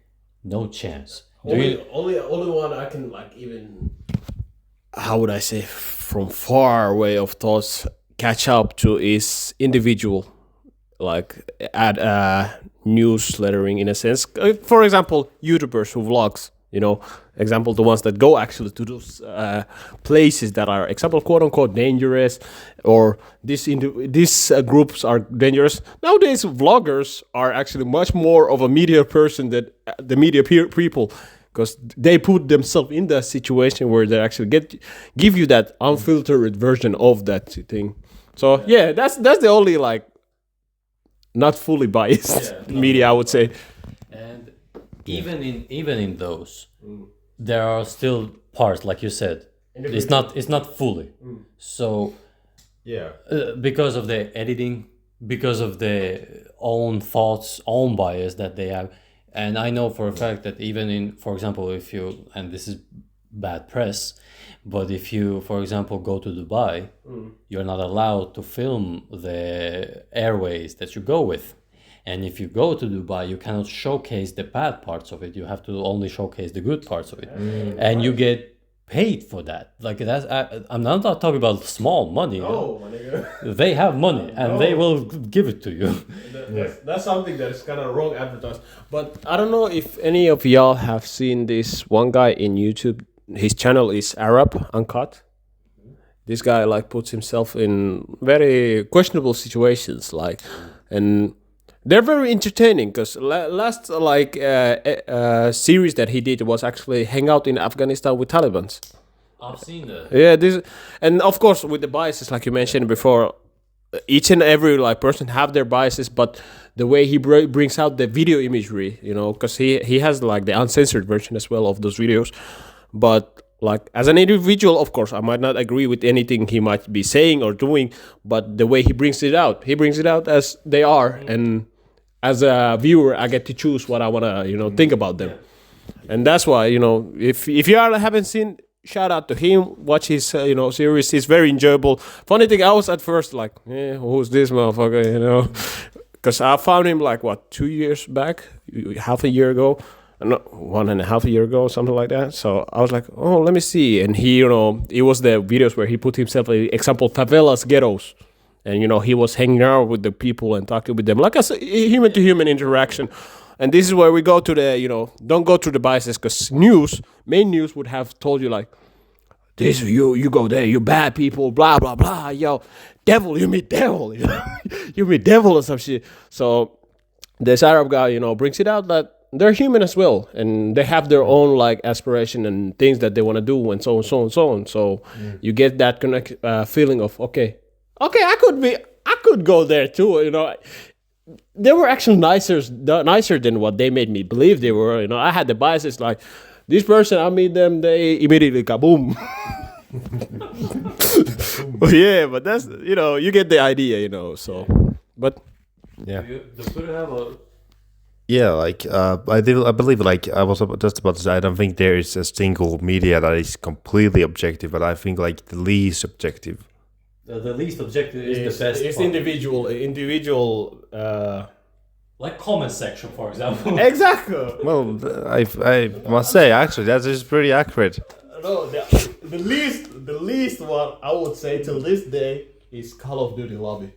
No chance. Only one I can like even, how would I say, from far away of thoughts catch up to is individual, like add newslettering in a sense. For example, YouTubers who vlogs. Example, the ones that go actually to those places that are, example, quote unquote dangerous, or these groups are dangerous. Nowadays, vloggers are actually much more of a media person than the media people, because they put themselves in that situation where they actually give you that unfiltered version of that thing. So yeah, that's the only like not fully biased media, I would say. And even in those, there are still parts, like you said. It's not fully. So because of the editing, because of the own thoughts, own bias that they have, and I know for a fact that even in, for example, if you, and this is bad press, but if you, for example, go to Dubai, you're not allowed to film the airways that you go with. And if you go to Dubai, you cannot showcase the bad parts of it. You have to only showcase the good parts of it. And you get paid for that. Like that's, I'm not talking about small money. Oh, my nigga. They have money and they will give it to you. That's something that is kind of wrong advertised. But I don't know if any of y'all have seen this one guy in YouTube. His channel is Arab Uncut. This guy like puts himself in very questionable situations, like, and they're very entertaining because last series that he did was actually hang out in Afghanistan with Taliban. I've seen that. Yeah, and of course with the biases, like you mentioned before, each and every like person have their biases, but the way he brings out the video imagery, because he has like the uncensored version as well of those videos. But like as an individual, of course, I might not agree with anything he might be saying or doing, but the way he brings it out as they are, and as a viewer, I get to choose what I want to, think about them. And that's why, if you haven't seen, shout out to him, watch his, series. It's very enjoyable. Funny thing, I was at first like, who's this motherfucker, because I found him like, 2 years back, half a year ago. No, 1.5 years ago, something like that. So I was like, oh, let me see. And he, it was the videos where he put himself, example, favelas, ghettos. And, he was hanging out with the people and talking with them, like a human-to-human interaction. And this is where we go to the, don't go through the biases, because main news would have told you, like, this, you go there, you bad people, blah, blah, blah, yo, devil, you meet devil, you meet devil or some shit. So this Arab guy, brings it out that, they're human as well, and they have their own like aspiration and things that they want to do, and so on, so on, so on. So you get that feeling of okay, I could go there too. You know, they were actually nicer than what they made me believe they were. You know, I had the biases like this person. I meet them, they immediately kaboom. Yeah, but that's you get the idea. So, but Yeah. Does it have a Yeah, like I believe, like I was just about to say, I don't think there is a single media that is completely objective, but I think like the least objective. the least objective is the best? It's part. individual. Like comment section, for example. Exactly. Well, I must say actually that is pretty accurate. No, the least one I would say till this day is Call of Duty lobby.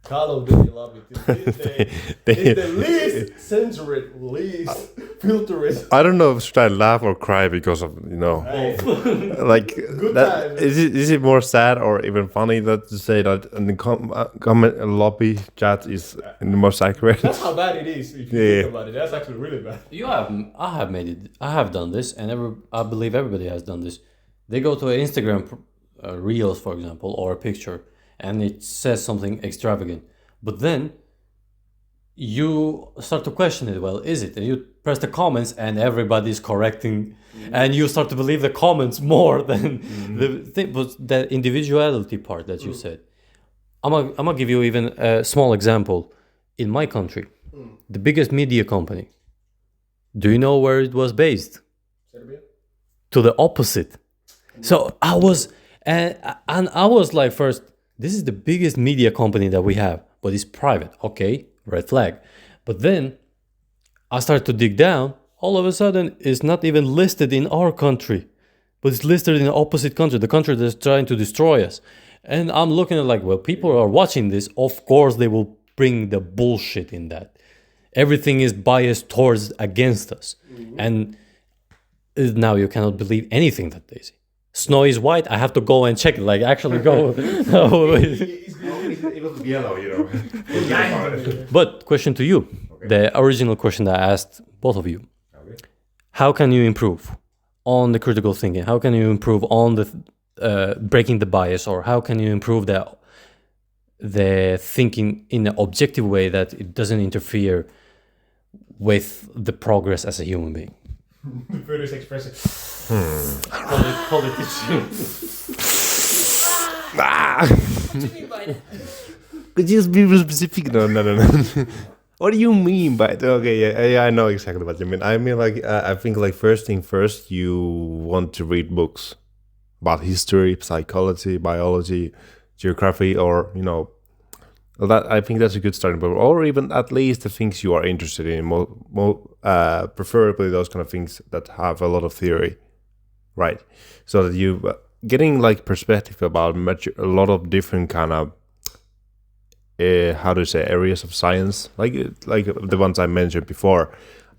Call of Duty lobby till this day is the least censored, least filtered. I don't know if should I laugh or cry because of Hey, like Good that. times. Is it more sad or even funny that to say that in the comment lobby chat is the most accurate? that's how bad it is if you Yeah. think about it. That's actually really bad. I have done this, and I believe everybody has done this. They go to an Instagram reels, for example, or a picture, and it says something extravagant, but then you start to question it. Well, is it? And you press the comments, and everybody's correcting, and you start to believe the comments more than the thing. But that individuality part that you said, I'm gonna give you even a small example. In my country, the biggest media company. Do you know where it was based? Serbia? To the opposite. So I was, and I was like, first, this is the biggest media company that we have, but it's private. Okay, red flag. But then I started to dig down. All of a sudden, it's not even listed in our country, but it's listed in the opposite country, the country that's trying to destroy us. And I'm looking at like, well, people are watching this. Of course, they will bring the bullshit in that. Everything is biased towards against us. And now you cannot believe anything that they say. Snow is white. I have to go and check it. Like actually go. It was yellow, But question to you, the original question that I asked both of you. How can you improve on the critical thinking? How can you improve on the breaking the bias, or how can you improve the thinking in an objective way that it doesn't interfere with the progress as a human being? The furthest expression. Politician. Could you just be more specific? No. What do you mean by that? Okay, yeah, I know exactly what you mean. I mean, like, I think, like, first thing first, you want to read books about history, psychology, biology, geography, or, that I think that's a good starting point. Or even at least the things you are interested in, preferably those kind of things that have a lot of theory, right? So that you getting, like, perspective about a lot of different kind of areas of science, like the ones I mentioned before.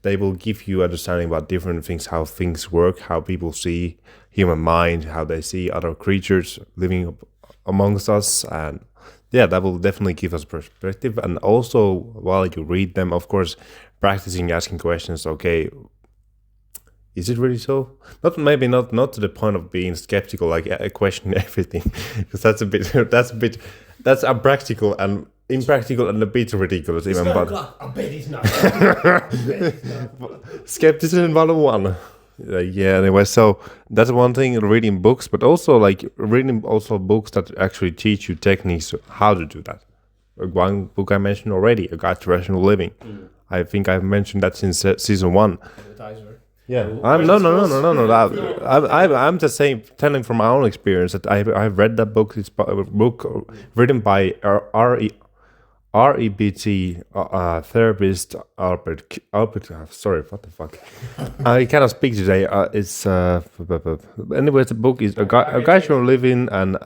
They will give you understanding about different things, how things work, how people see human mind, how they see other creatures living amongst us, and yeah, that will definitely give us perspective. And also, while you read them, of course, practicing asking questions. Okay, is it really so? Not to the point of being skeptical, like questioning everything, because that's unpractical and impractical and a bit ridiculous even. But I bet he's not. skepticism 101. Yeah. Anyway, so that's one thing, reading books, but also like reading also books that actually teach you techniques how to do that. One book I mentioned already, A Guide to Rational Living. I think I've mentioned that since season 1. Advertiser. Yeah, I'm just saying, telling from my own experience that I've read that book. It's a book written by REBT therapist Albert. Sorry, what the fuck? I cannot speak today. It's anyway. The book is a guide to living, and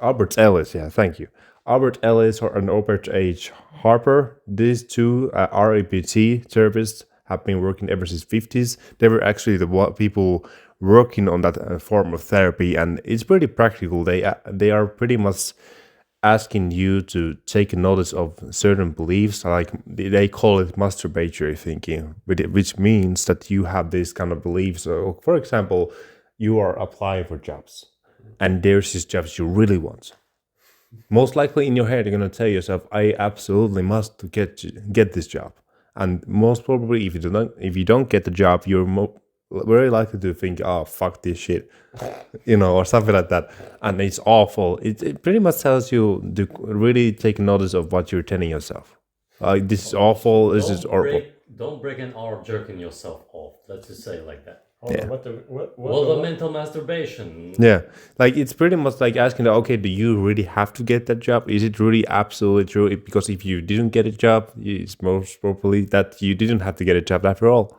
Albert Ellis. Yeah, thank you, Albert Ellis and Robert H. Harper. These two REBT therapists have been working ever since 50s. They were actually the people working on that form of therapy, and it's pretty practical. They are pretty much asking you to take notice of certain beliefs, like they call it masturbatory thinking, which means that you have this kind of beliefs. So, for example, you are applying for jobs, and there's these jobs you really want. Most likely in your head, you're gonna tell yourself, "I absolutely must get this job." And most probably, if you don't get the job, you're very likely to think, "Oh, fuck this shit," or something like that. And it's awful. It pretty much tells you to really take notice of what you're telling yourself. This is awful. This is horrible. Don't break an arm jerking yourself off. Let's just say it like that. Yeah. The mental masturbation. Yeah, like it's pretty much like asking, okay, do you really have to get that job? Is it really absolutely true? Because if you didn't get a job, it's most probably that you didn't have to get a job after all.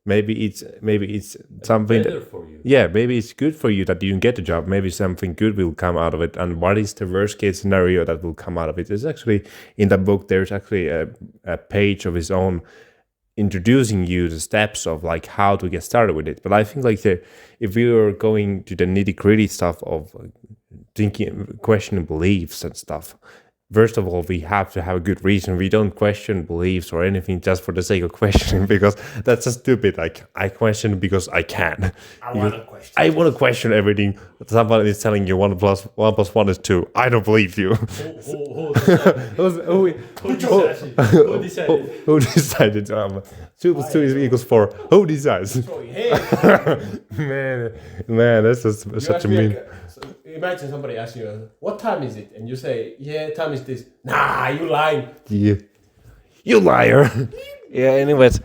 Maybe it's something better for you. Yeah, maybe it's good for you that you didn't get a job. Maybe something good will come out of it. And what is the worst case scenario that will come out of it? It's actually in the book. There's actually a page of his own introducing you the steps of like how to get started with it. But I think like if we are going to the nitty-gritty stuff of thinking, questioning beliefs and stuff, first of all, we have to have a good reason. We don't question beliefs or anything just for the sake of questioning, because that's just stupid. Like, I question because I can. I want to question everything. Somebody is telling you 1 + 1 is 2. I don't believe you. Who decided? Who decided? 2 + 2 equals 4. Who decides? man, that's just such a mean. Imagine somebody asks you, "What time is it?" And you say, "Yeah, time is this." Nah, you lying. Yeah. You liar. Yeah, anyways,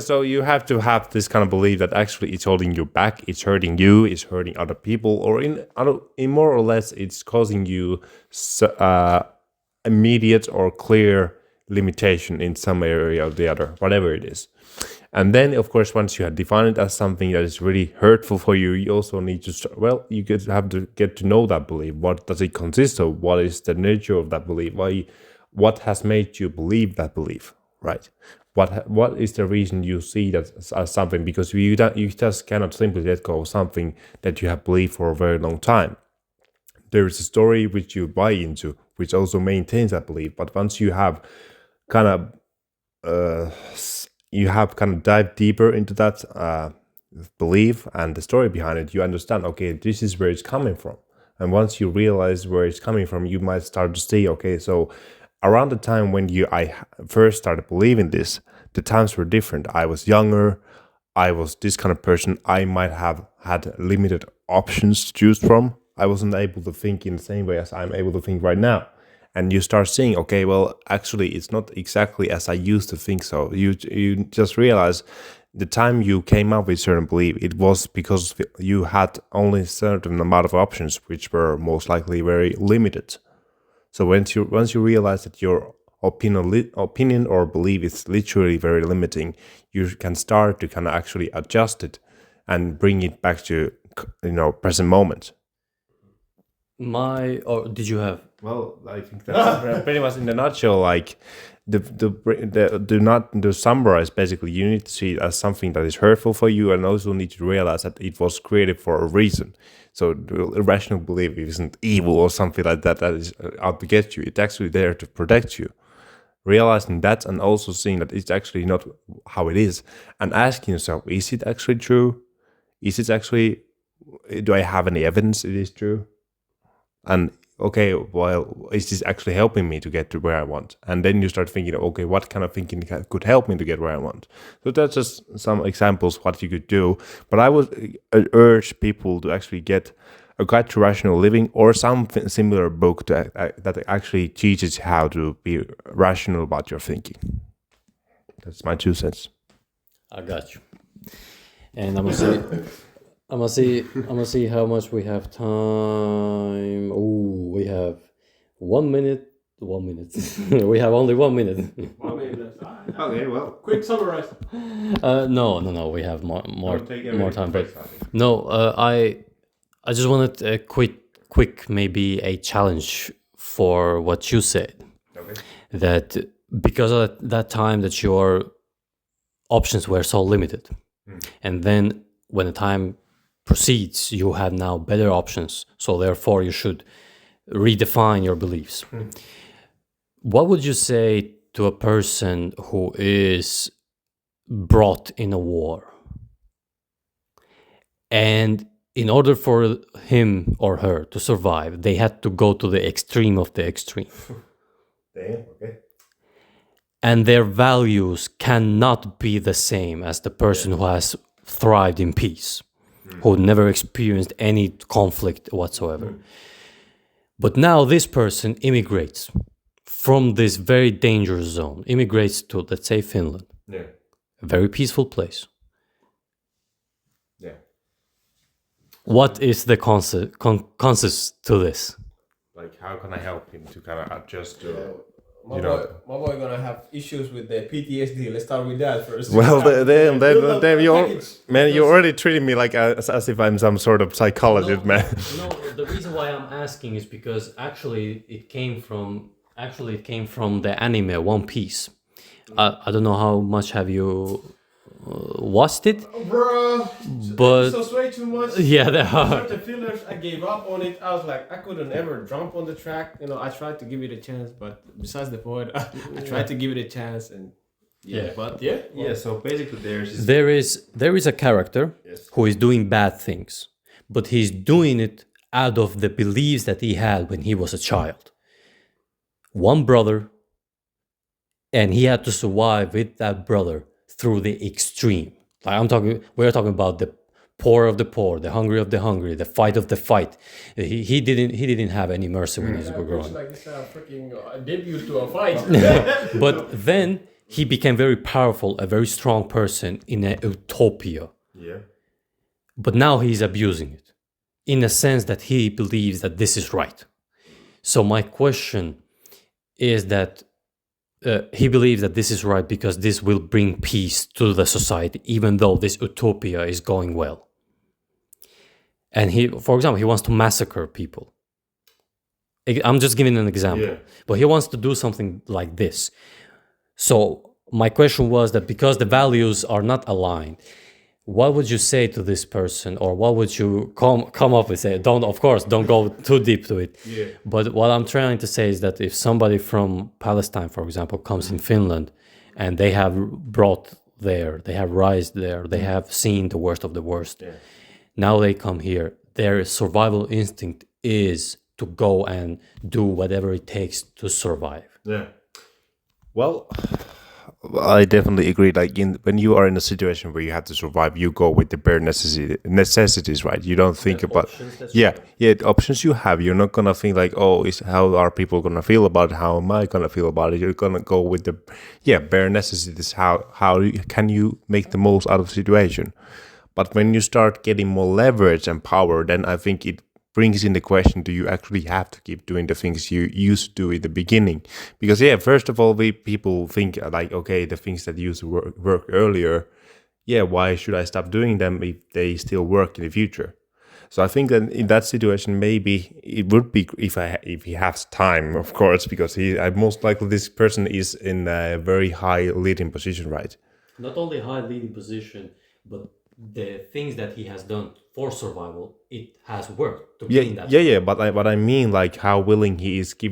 so you have to have this kind of belief that actually it's holding you back, it's hurting you, it's hurting other people, or in more or less it's causing you immediate or clear limitation in some area or the other, whatever it is. And then, of course, once you have defined it as something that is really hurtful for you, you also need to, you have to get to know that belief. What does it consist of? What is the nature of that belief? What has made you believe that belief, right? What is the reason you see that as something? Because you just cannot simply let go of something that you have believed for a very long time. There is a story which you buy into, which also maintains that belief. But once you have kind of dived deeper into that belief and the story behind it, you understand, okay, this is where it's coming from. And once you realize where it's coming from, you might start to see, okay, so around the time when I first started believing this, the times were different. I was younger. I was this kind of person. I might have had limited options to choose from. I wasn't able to think in the same way as I'm able to think right now. And you start seeing, okay, well, actually, it's not exactly as I used to think so. You just realize the time you came up with certain belief, it was because you had only a certain amount of options, which were most likely very limited. So once you realize that your opinion or belief is literally very limiting, you can start to kind of actually adjust it and bring it back to present moment. Did you have? Well, I think that's pretty much in a nutshell. Like to summarize, basically, you need to see it as something that is hurtful for you, and also need to realize that it was created for a reason. So the irrational belief isn't evil or something like that is out to get you. It's actually there to protect you. Realizing that, and also seeing that it's actually not how it is, and asking yourself, is it actually true? Do I have any evidence it is true? And okay, well, is this actually helping me to get to where I want? And then you start thinking, okay, what kind of thinking could help me to get where I want? So that's just some examples what you could do. But I would urge people to actually get a Guide to Rational Living or some similar book that actually teaches how to be rational about your thinking. That's my 2 cents. I got you. And I'm gonna see how much we have time. Oh, we have 1 minute. 1 minute. We have only 1 minute. 1 minute left. Okay, well, Quick summarize. No. We have more time. But no, I just wanted a quick maybe a challenge for what you said. Okay. That because of that time that your options were so limited, and then when the time proceeds, you have now better options. So therefore, you should redefine your beliefs. What would you say to a person who is brought in a war? And in order for him or her to survive, they had to go to the extreme of the extreme. Damn, okay. And their values cannot be the same as the person who has thrived in peace, who never experienced any conflict whatsoever. But now this person immigrates from this very dangerous zone, immigrates to, let's say, Finland, a very peaceful place. Yeah. What is the consensus to this? Like, how can I help him to kind of adjust to... My boy gonna have issues with the PTSD. Let's start with that first. Well, then you're already treating me like as if I'm some sort of psychologist, man. No, the reason why I'm asking is because actually it came from the anime One Piece. I don't know how much have you watched it, Bruh, but so way too much. yeah, there are. Certain fillers, I gave up on it. I was like, I couldn't ever jump on the track. I tried to give it a chance, but besides the point, I tried to give it a chance, and So basically, there is a character who is doing bad things, but he's doing it out of the beliefs that he had when he was a child. One brother, and he had to survive with that brother through the extreme. Like we're talking about the poor of the poor, the hungry of the hungry, the fight of the fight. He didn't have any mercy when he was growing. Like this freaking debut to a fight. But then he became very powerful, a very strong person in a utopia. Yeah. But now he's abusing it in a sense that he believes that this is right. So my question is that he believes that this is right because this will bring peace to the society, even though this utopia is going well. And for example, he wants to massacre people. I'm just giving an example. But he wants to do something like this. So my question was that because the values are not aligned, what would you say to this person, or what would you come up with? Say, don't go too deep to it. Yeah. But what I'm trying to say is that if somebody from Palestine, for example, comes in Finland, and they have brought there, they have raised there, they have seen the worst of the worst. Yeah. Now they come here. Their survival instinct is to go and do whatever it takes to survive. Yeah. Well, I definitely agree. Like when you are in a situation where you have to survive, you go with the bare necessities, right? You don't think about the options you have. You're not gonna think like, oh, how are people gonna feel about it? How am I gonna feel about it? You're gonna go with the bare necessities. How can you make the most out of the situation? But when you start getting more leverage and power, then I think it brings in the question, do you actually have to keep doing the things you used to do in the beginning? Because first of all, people think like, okay, the things that used to work earlier, why should I stop doing them if they still work in the future? So I think that in that situation, maybe it would be if he has time, of course, because most likely this person is in a very high leading position, right? Not only high leading position, but the things that he has done for survival, it has worked to gain that. But I mean, like how willing he is to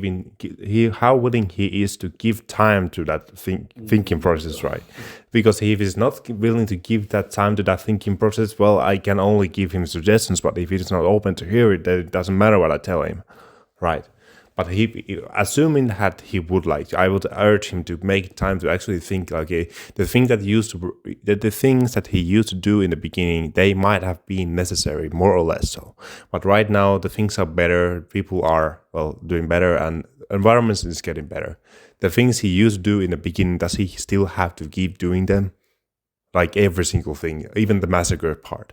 give time to that thinking process, right? Because if he's not willing to give that time to that thinking process, well, I can only give him suggestions. But if he's not open to hear it, then it doesn't matter what I tell him, right? But assuming that he would like, I would urge him to make time to actually think. Okay, the things that he used to do in the beginning, they might have been necessary, more or less so. But right now, the things are better. People are doing better, and environment is getting better. The things he used to do in the beginning, does he still have to keep doing them? Like every single thing, even the massacre part.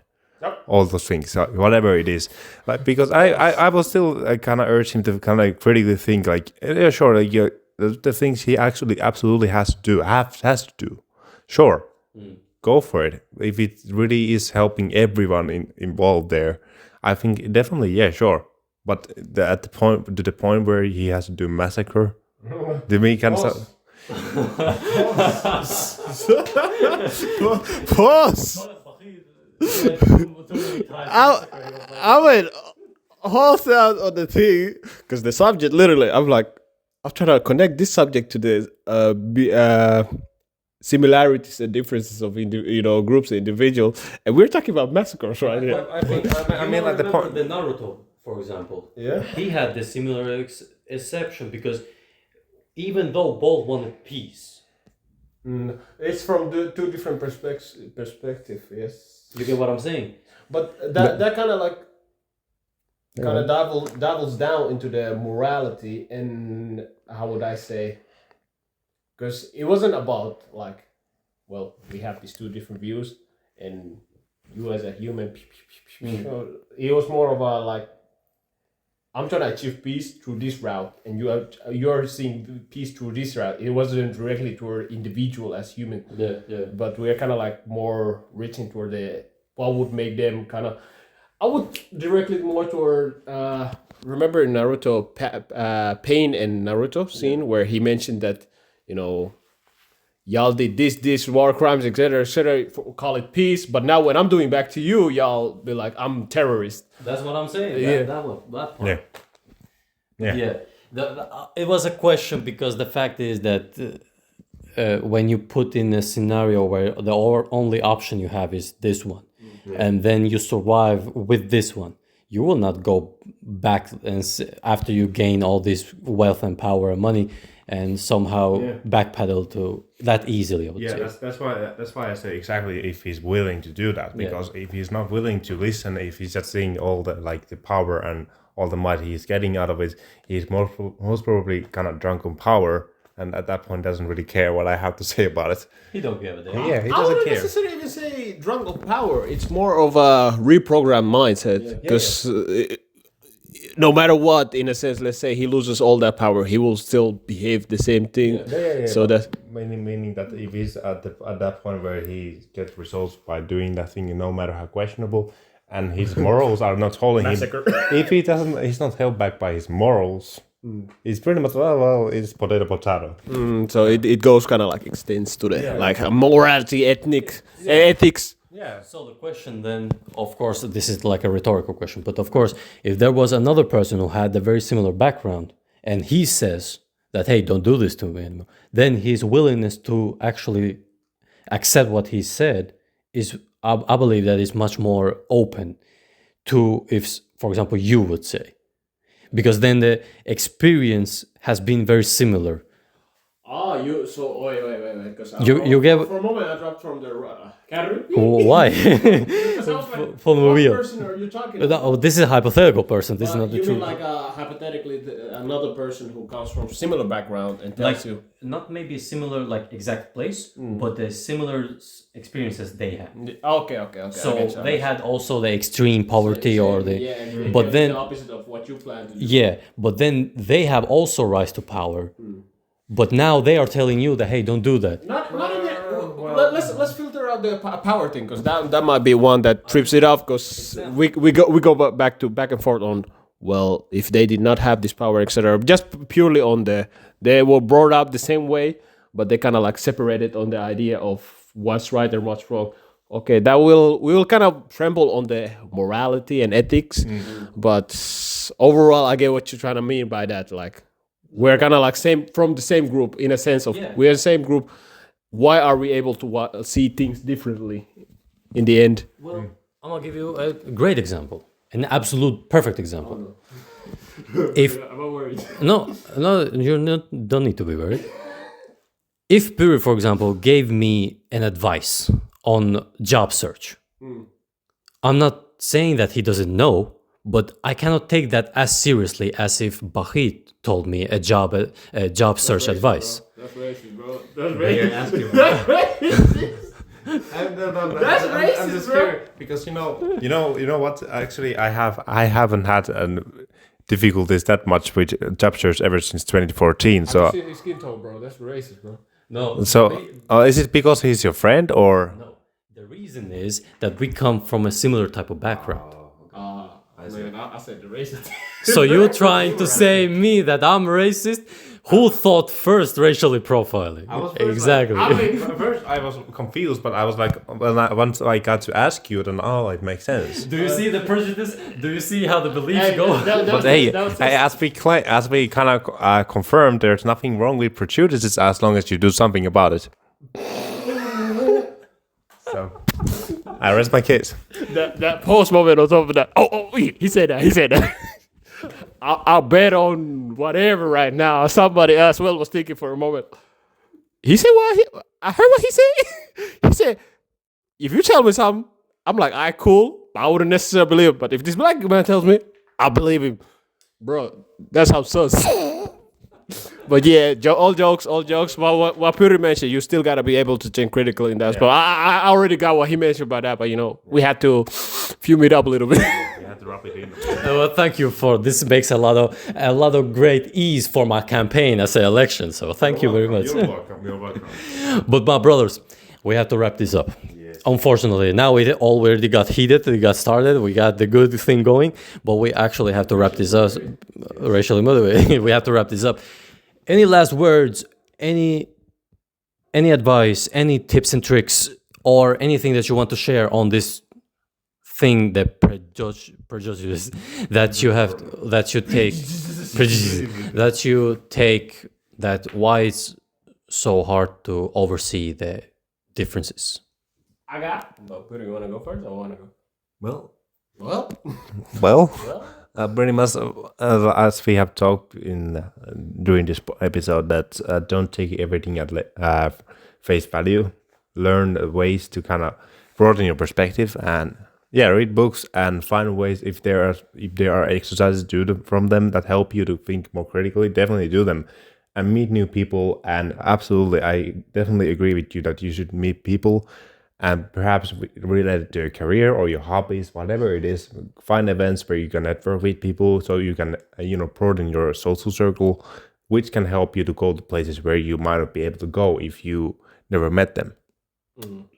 All those things, whatever it is, like because I will still kind of urge him to kind of critically think like, sure, like the things he actually absolutely has to do, sure, go for it. If it really is helping everyone involved there, I think definitely, sure. But to the point where he has to do massacre, do we kind of Pause. I wholesale on the thing because the subject literally. I'm trying to connect this subject to the similarities and differences of groups and individuals, and we're talking about massacres right here. I mean, like the point. The Naruto, for example. Yeah. He had the similar exception because even though both wanted peace, It's from the two different perspective. Yes. you get what I'm saying? But that kind of like dabbles down into the morality and how would I say? Because it wasn't about like, well, we have these two different views, and you as a human. It was more of a like, I'm trying to achieve peace through this route, and you're seeing peace through this route. It wasn't directly toward individual as human. Yeah. But we're kind of like more reaching toward what would make them kind of. I would directly more toward. Remember in Naruto, Pain and Naruto scene where he mentioned that y'all did this war crimes, etc., call it peace. But now when I'm doing back to you, y'all be like, I'm terrorist. That's what I'm saying. Yeah. That part. Yeah. It was a question because the fact is that when you put in a scenario where the only option you have is this one, and then you survive with this one, you will not go back and after you gain all this wealth and power and money and somehow backpedal to that easily. I would say. That's why I say exactly if he's willing to do that, because if he's not willing to listen, if he's just seeing all the power and all the might he's getting out of it, he's most probably kind of drunk on power, and at that point doesn't really care what I have to say about it. He don't give a damn. Yeah, he I doesn't wouldn't care. necessarily even say drunk of power. It's more of a reprogrammed mindset. Because no matter what, in a sense, let's say he loses all that power, he will still behave the same thing. So that meaning that if he's at that point where he gets results by doing that thing, no matter how questionable, and his morals are not holding him. If he's not held back by his morals. It's pretty much it's potato. so it goes kind of like extends to the like morality, ethics. Yeah. So the question then, of course, this is like a rhetorical question, but of course, if there was another person who had a very similar background and he says that, hey, don't do this to me anymore, then his willingness to actually accept what he said is, I believe that is much more open to if, for example, you would say. Because then the experience has been very similar. Wait. Because You get for a moment I dropped from the carry. why? Because I was like, From the what wheel. person are you talking about? Oh, this is a hypothetical person. This is not the you truth. mean like hypothetically another person who comes from similar background and tells you. Not maybe similar like exact place, but the similar experiences they had. Okay. So they had also the extreme poverty but then the opposite of what you plan to do. yeah, but then they have also rise to power. But now they are telling you that, hey, don't do that. Not let's filter out the power thing, because that might be one that trips it off, because we go back and forth on, well, if they did not have this power, etc., just purely on they were brought up the same way, but they kind of like separated on the idea of what's right and what's wrong. Okay, we will kind of tremble on the morality and ethics, but overall, I get what you're trying to mean by that. Like, we're kind of like from the same group, in a sense of we're the same group. Why are we able to see things differently in the end? Well, I'm gonna give you a great example, an absolute perfect example. I'm worried. No, don't need to be worried. If Puri, for example, gave me an advice on job search, I'm not saying that he doesn't know, but I cannot take that as seriously as if Bahit told me a job search advice. That's racist, bro. That's racist, I'm just bro. scared because you know what? Actually, I haven't had difficulties that much with job search ever since 2014. So His skin tone, bro. That's racist, bro. No. So is it because he's your friend or? No. The reason is that we come from a similar type of background. I said the racist. So you're trying to say me that I'm racist Who thought first racially profiling? I was first Exactly. first I was confused, but I was like, once I got to ask you, then it makes sense. Do you see the prejudice? Do you see how the beliefs go? But hey, as we kind of confirmed, there's nothing wrong with prejudices as long as you do something about it. So, I rest my case. That pause moment on top of that. He said that. I'll bet on whatever right now. Somebody as well was thinking for a moment. He said what? I heard what he said. He said, if you tell me something, I'm like, all right, cool. I wouldn't necessarily believe it. But if this black man tells me, I believe him. Bro, that's how sus. But yeah, all jokes. Well, what Puri mentioned, you still got to be able to think critically in that. But I already got what he mentioned about that. But, we had to fume it up a little bit. Well, thank you for this. Makes a lot of great ease for my campaign as an election. So thank you very much. You're welcome. But my brothers, we have to wrap this up. Yes. Unfortunately, now it already got heated. We got started. We got the good thing going. But we actually have to wrap this up. Racially motivated. We have to wrap this up. Any last words? Any advice? Any tips and tricks, or anything that you want to share on this thing that prejudice that you have, that you take, that you take, that why it's so hard to oversee the differences? Puri, you want to go first? I want to go. Well, pretty much as we have talked in during this episode, that don't take everything at face value. Learn ways to kind of broaden your perspective, and read books and find ways, if there are exercises from them that help you to think more critically, definitely do them and meet new people. And absolutely, I definitely agree with you that you should meet people, and perhaps related to your career or your hobbies, whatever it is. Find events where you can network with people, so you can broaden your social circle, which can help you to go to places where you might not be able to go if you never met them.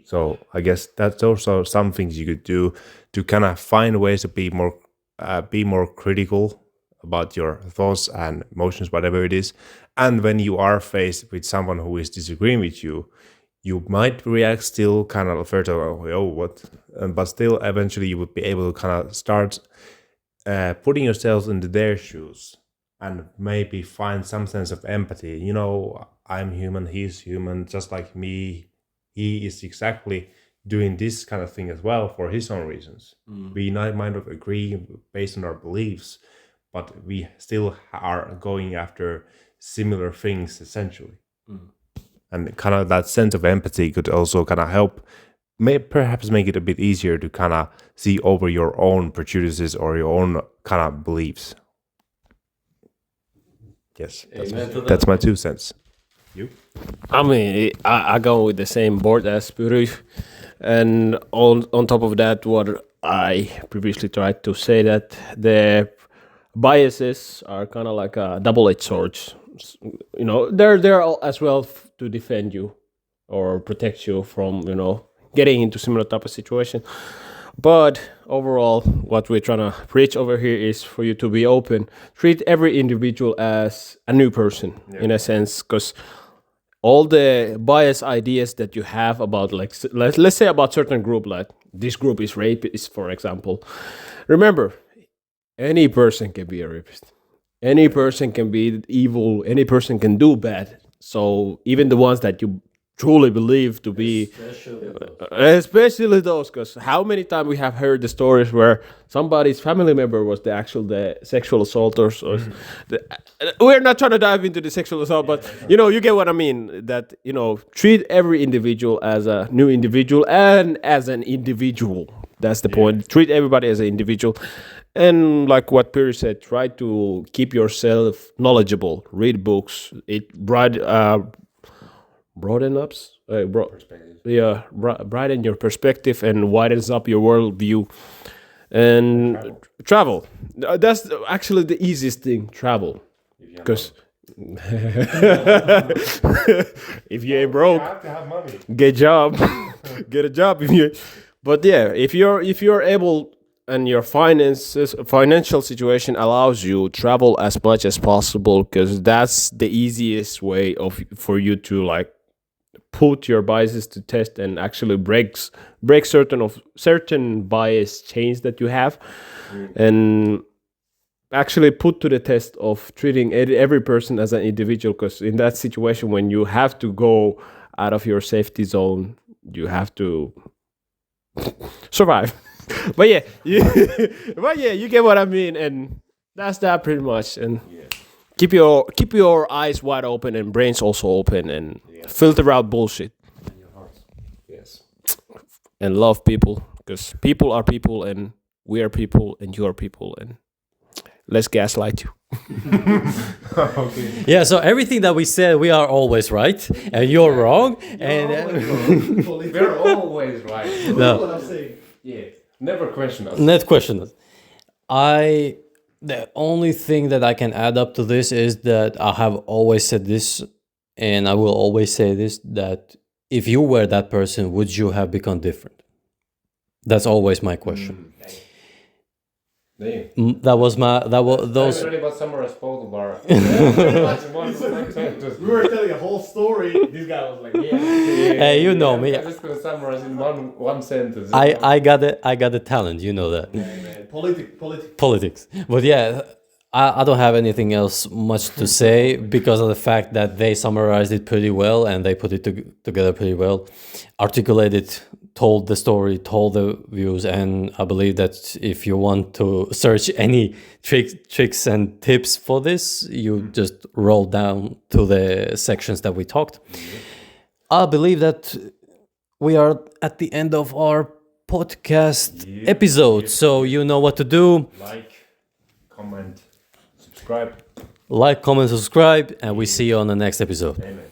So I guess that's also some things you could do to kind of find ways to be more critical about your thoughts and emotions, whatever it is. And when you are faced with someone who is disagreeing with you, you might react still kind of first, what? But still, eventually, you would be able to kind of start putting yourselves into their shoes and maybe find some sense of empathy. I'm human, he's human, just like me. He is exactly doing this kind of thing as well for his own reasons. We might not agree based on our beliefs, but we still are going after similar things essentially. And kind of that sense of empathy could also kind of help, perhaps make it a bit easier to kind of see over your own prejudices or your own kind of beliefs. Yes, that's my 2 cents. You? I mean, I go with the same board as Puri. And on top of that, what I previously tried to say, that the biases are kind of like a double-edged sword. They're there as well to defend you or protect you from, getting into similar type of situation. But overall, what we're trying to preach over here is for you to be open. Treat every individual as a new person, in a sense, because all the bias ideas that you have about, like, let's say about certain group, like this group is rapist, for example. Remember, any person can be a rapist. Any person can be evil. Any person can do bad. So even the ones that you truly believe to be, especially those, because how many times we have heard the stories where somebody's family member was the sexual assaulters. We're not trying to dive into the sexual assault, but you get what I mean. That treat every individual as a new individual and as an individual. That's the point. Treat everybody as an individual. And like what Piri said, try to keep yourself knowledgeable. Read books. It broaden brighten your perspective and widens up your worldview. And travel. That's actually the easiest thing. Travel, because if you ain't broke, you have to have money. get a job. Get a job. But yeah, if you're able and your financial situation allows you travel as much as possible, because that's the easiest way for you to like put your biases to test and actually break certain bias chains that you have, and actually put to the test of treating every person as an individual, because in that situation when you have to go out of your safety zone, you have to survive. But yeah, you get what I mean, and that's that pretty much. And keep your eyes wide open and brains also open, and filter out bullshit. Yes. And love people, because people are people, and we are people, and you are people, and let's gaslight you. Okay. Yeah, so everything that we said, we are always right, and you're wrong. And We're always right. no, What I'm saying. Yeah. Never question us. not question it. The only thing that I can add up to this is that I have always said this, and I will always say this, that if you were that person, would you have become different? That's always my question. Damn. That was those. I really about summarize both of our. We were telling a whole story. This guy was like, Hey, you know me. I'm just gonna summarize in one sentence. I got the talent. You know that. Politics. But yeah, I don't have anything else much to say because of the fact that they summarized it pretty well and they put it together pretty well, articulated, told the story, told the views, and I believe that if you want to search any tricks and tips for this, you just roll down to the sections that we talked. I believe that we are at the end of our podcast episode, so you know what to do. Like, comment, subscribe. Like, comment, subscribe, and we see you on the next episode. Amen.